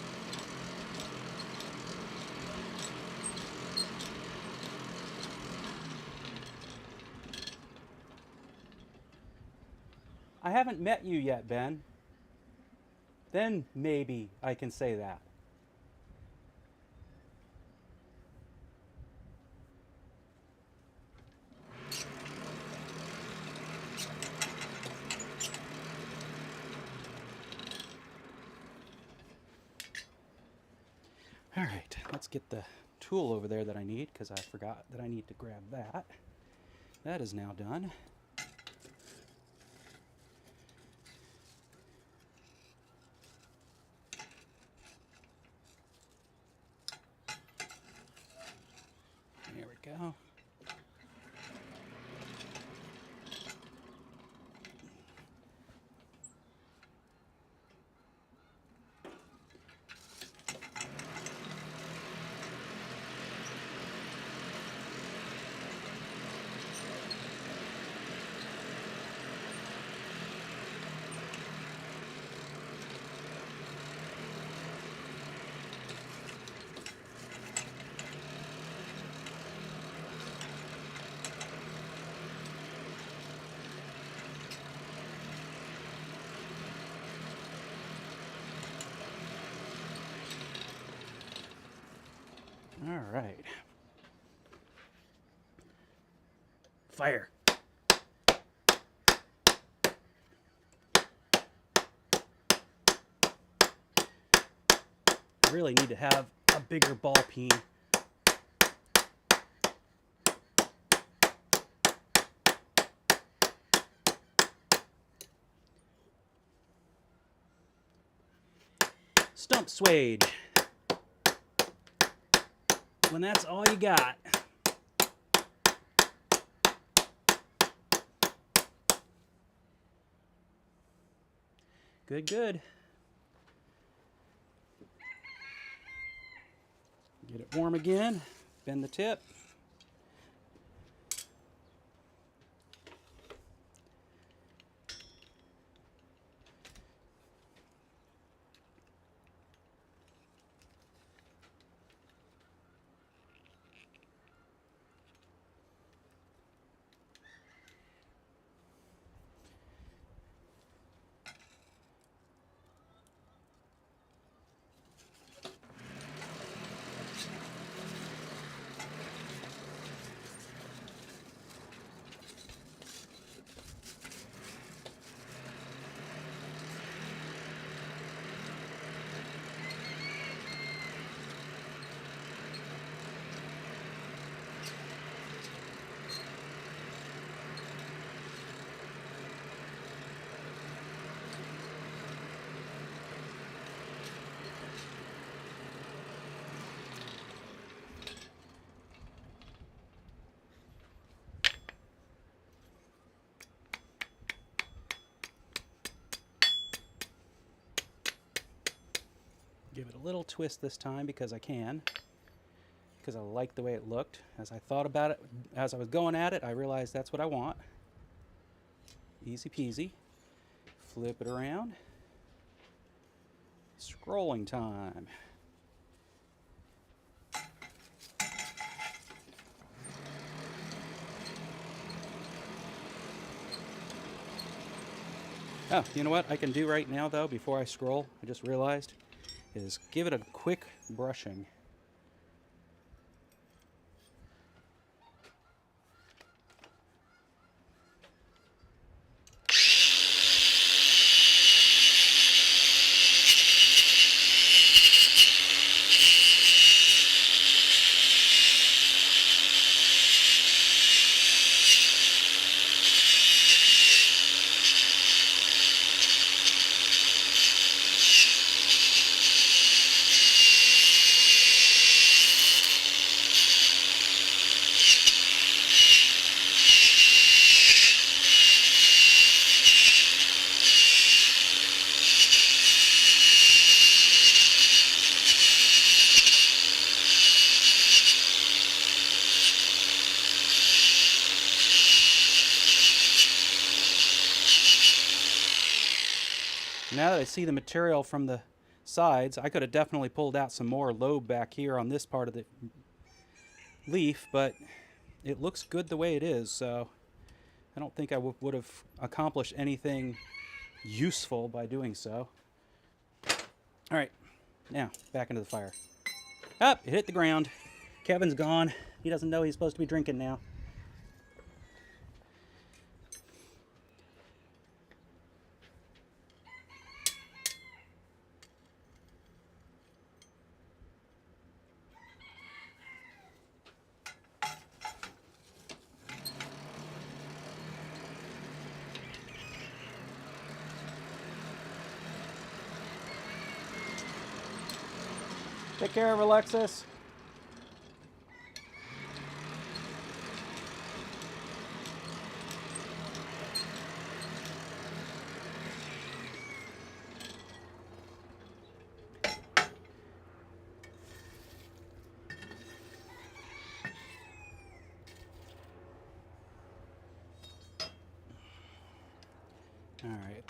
I haven't met you yet, Ben. Then maybe I can say that. All right, let's get the tool over there that I need, because I forgot that I need to grab that. That is now done. There we go. All right. Fire. I really need to have a bigger ball peen. Stump swage. When that's all you got. Good, good. Get it warm again. Bend the tip. Give it a little twist this time because I can. Because I like the way it looked. As I thought about it, as I was going at it, I realized that's what I want. Easy peasy. Flip it around. Scrolling time. Oh, you know what I can do right now though, before I scroll, I just realized, is give it a quick brushing. Now that I see the material from the sides, I could have definitely pulled out some more lobe back here on this part of the leaf, but it looks good the way it is, so I don't think I would have accomplished anything useful by doing so. All right, now back into the fire. Up, it hit the ground. Kevin's gone. He doesn't know he's supposed to be drinking now. Take care of Alexis. All right,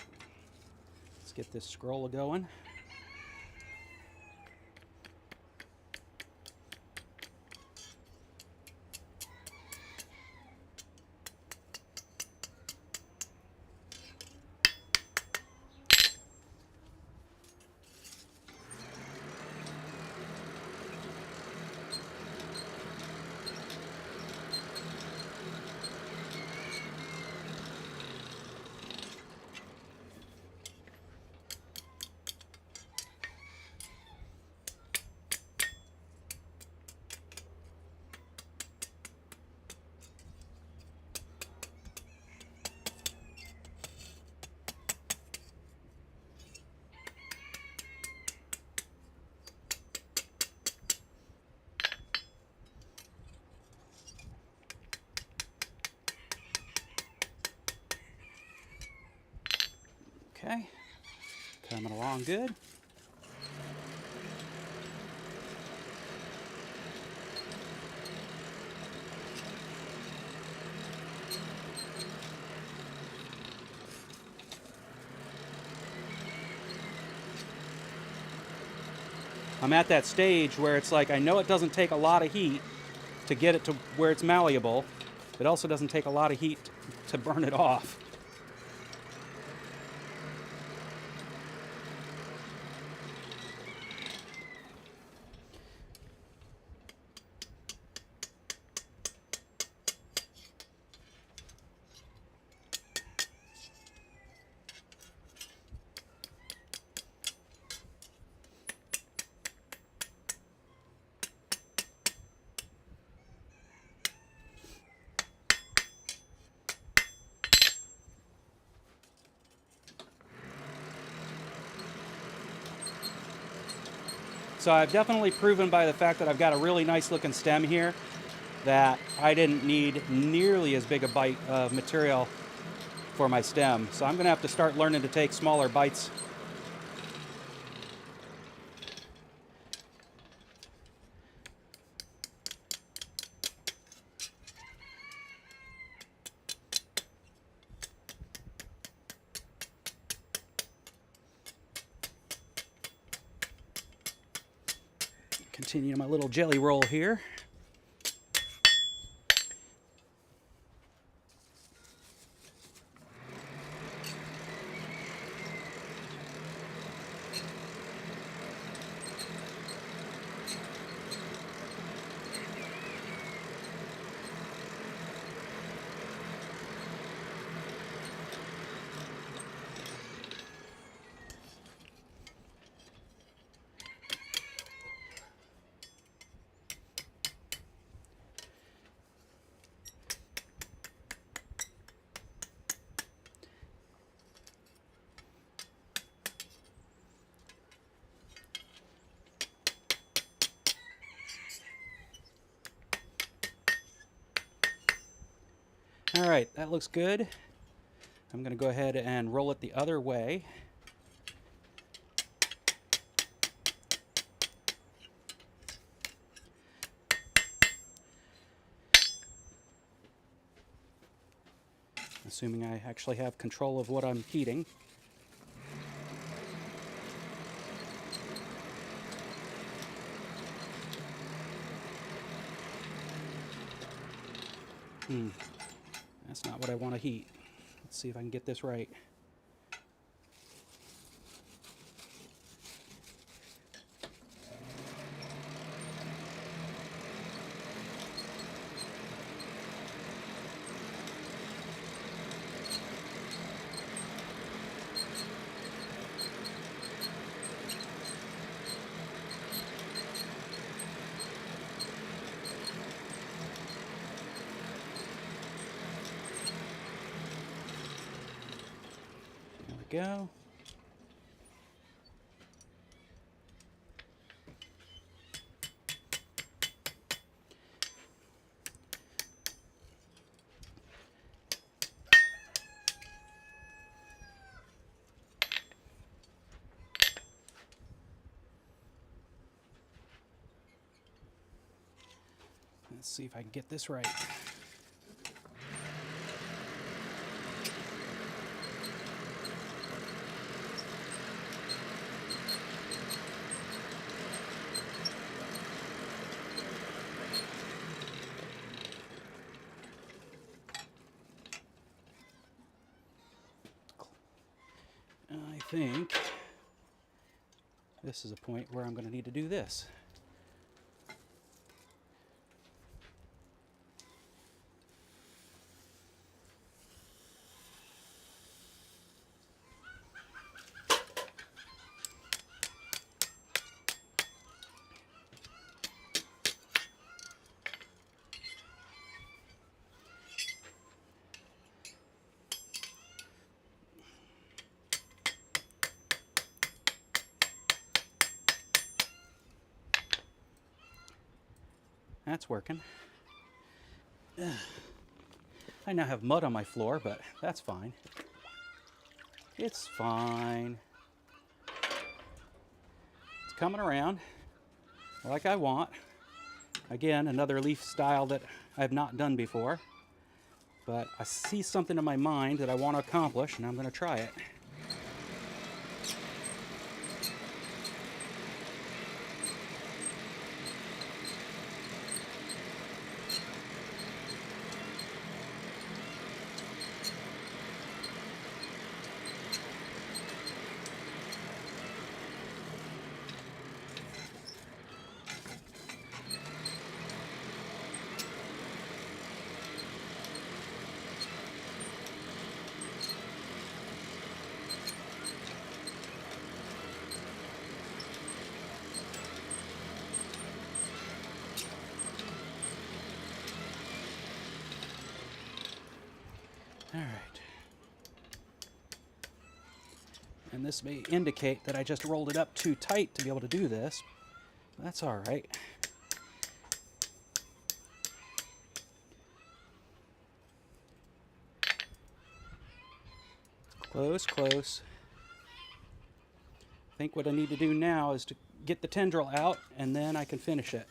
let's get this scroll going. Okay, coming along good. I'm at that stage where it's like I know it doesn't take a lot of heat to get it to where it's malleable. It also doesn't take a lot of heat to burn it off. So I've definitely proven by the fact that I've got a really nice looking stem here that I didn't need nearly as big a bite of material for my stem. So I'm going to have to start learning to take smaller bites. Continue my little jelly roll here. All right, that looks good. I'm going to go ahead and roll it the other way. Assuming I actually have control of what I'm heating. That's not what I want to heat. Let's see if I can get this right. There we go. Let's see if I can get this right. I think this is a point where I'm going to need to do this. That's working. I now have mud on my floor, but that's fine. It's fine. It's coming around like I want. Again, another leaf style that I've not done before. But I see something in my mind that I want to accomplish, and I'm going to try it. All right. And this may indicate that I just rolled it up too tight to be able to do this. That's all right. Close, close. I think what I need to do now is to get the tendril out, and then I can finish it.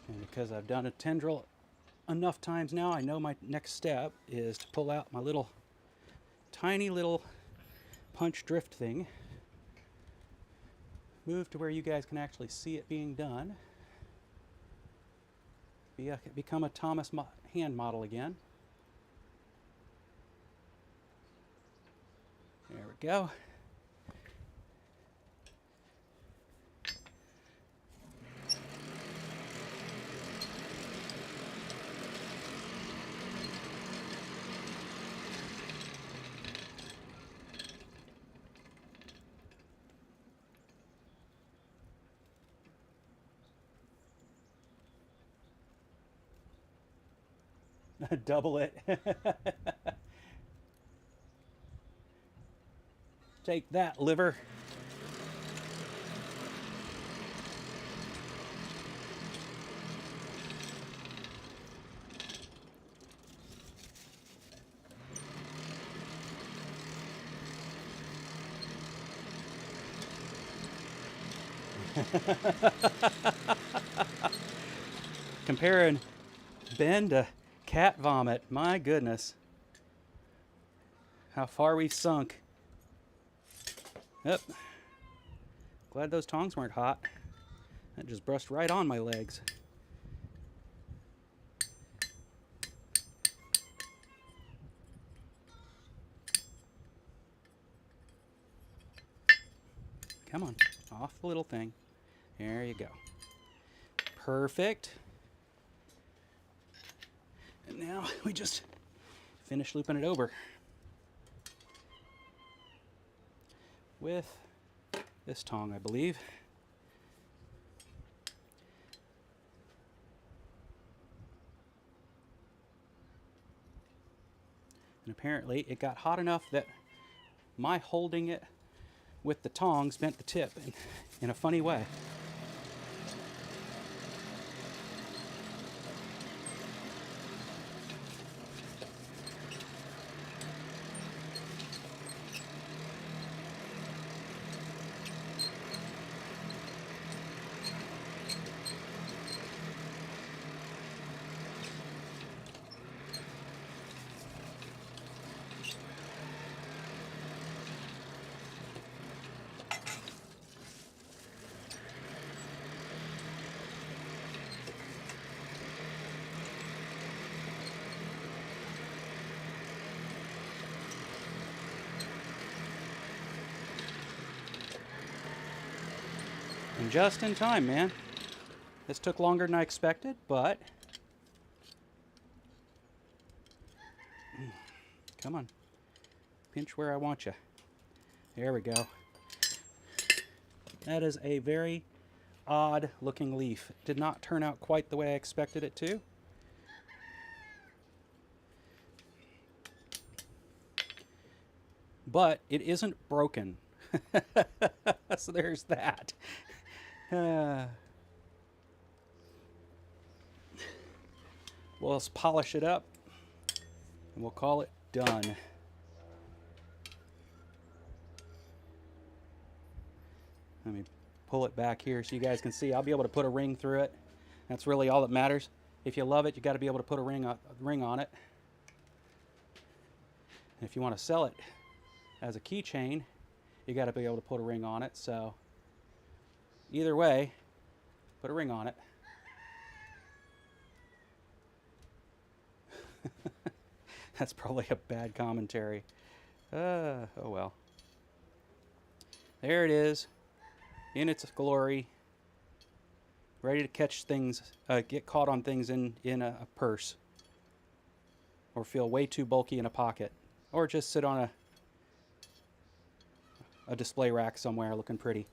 And because I've done a tendril enough times now, I know my next step is to pull out my little tiny little punch drift thing, move to where you guys can actually see it being done, become a Thomas hand model again. There we go. Double it. Take that, liver. Comparing Ben to cat vomit. My goodness. How far we've sunk. Yep. Glad those tongs weren't hot. That just brushed right on my legs. Come on, off the little thing. There you go. Perfect. And now we just finish looping it over with this tong, I believe. And apparently it got hot enough that my holding it with the tongs bent the tip in a funny way. And just in time, man. This took longer than I expected, but come on. Pinch where I want you. There we go. That is a very odd looking leaf. It did not turn out quite the way I expected it to. But it isn't broken. So there's that. We'll just polish it up and we'll call it done. Let me pull it back here so you guys can see. I'll be able to put a ring through it. That's really all that matters. If you love it, you got to be able to put a ring on it. And if you want to sell it as a keychain, you got to be able to put a ring on it. So either way, put a ring on it. That's probably a bad commentary. Oh well. There it is, in its glory, ready to catch things, get caught on things in a purse, or feel way too bulky in a pocket, or just sit on a display rack somewhere looking pretty.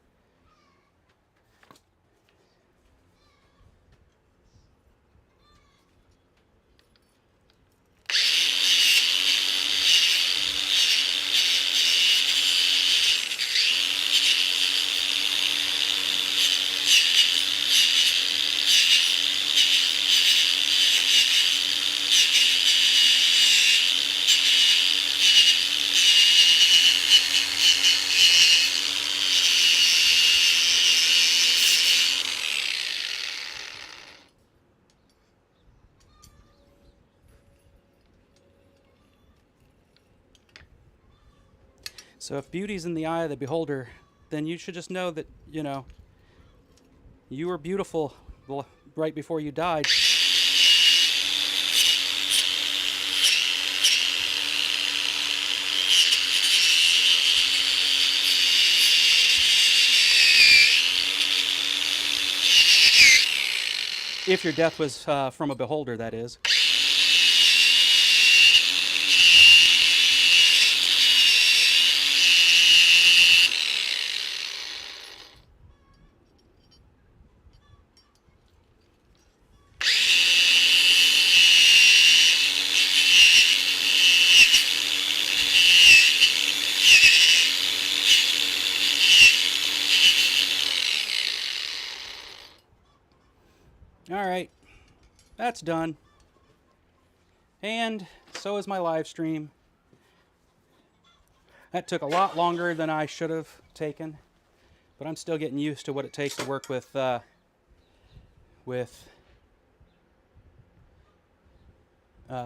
So if beauty's in the eye of the beholder, then you should just know that, you know, you were beautiful right before you died. If your death was from a beholder, that is. All right, that's done. And so is my live stream. That took a lot longer than I should have taken. but I'm still getting used to what it takes to work with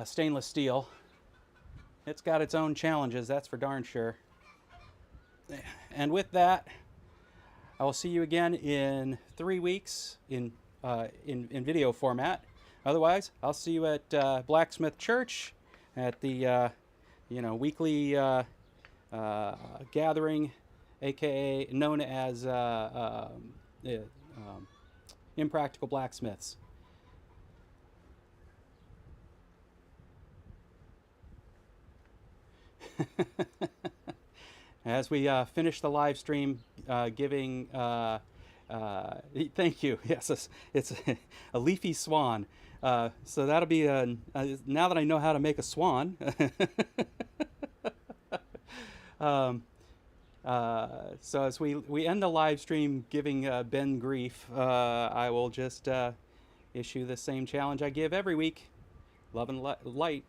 stainless steel. It's got its own challenges, that's for darn sure. And with that, I will see you again in 3 weeks in video format. Otherwise, I'll see you at Blacksmith Church at the weekly gathering, aka known as Impractical Blacksmiths. As we finish the live stream, giving thank you. Yes, it's a leafy swan. So that'll be now that I know how to make a swan. So as we end the live stream giving Ben grief, I will just issue the same challenge I give every week: love and light.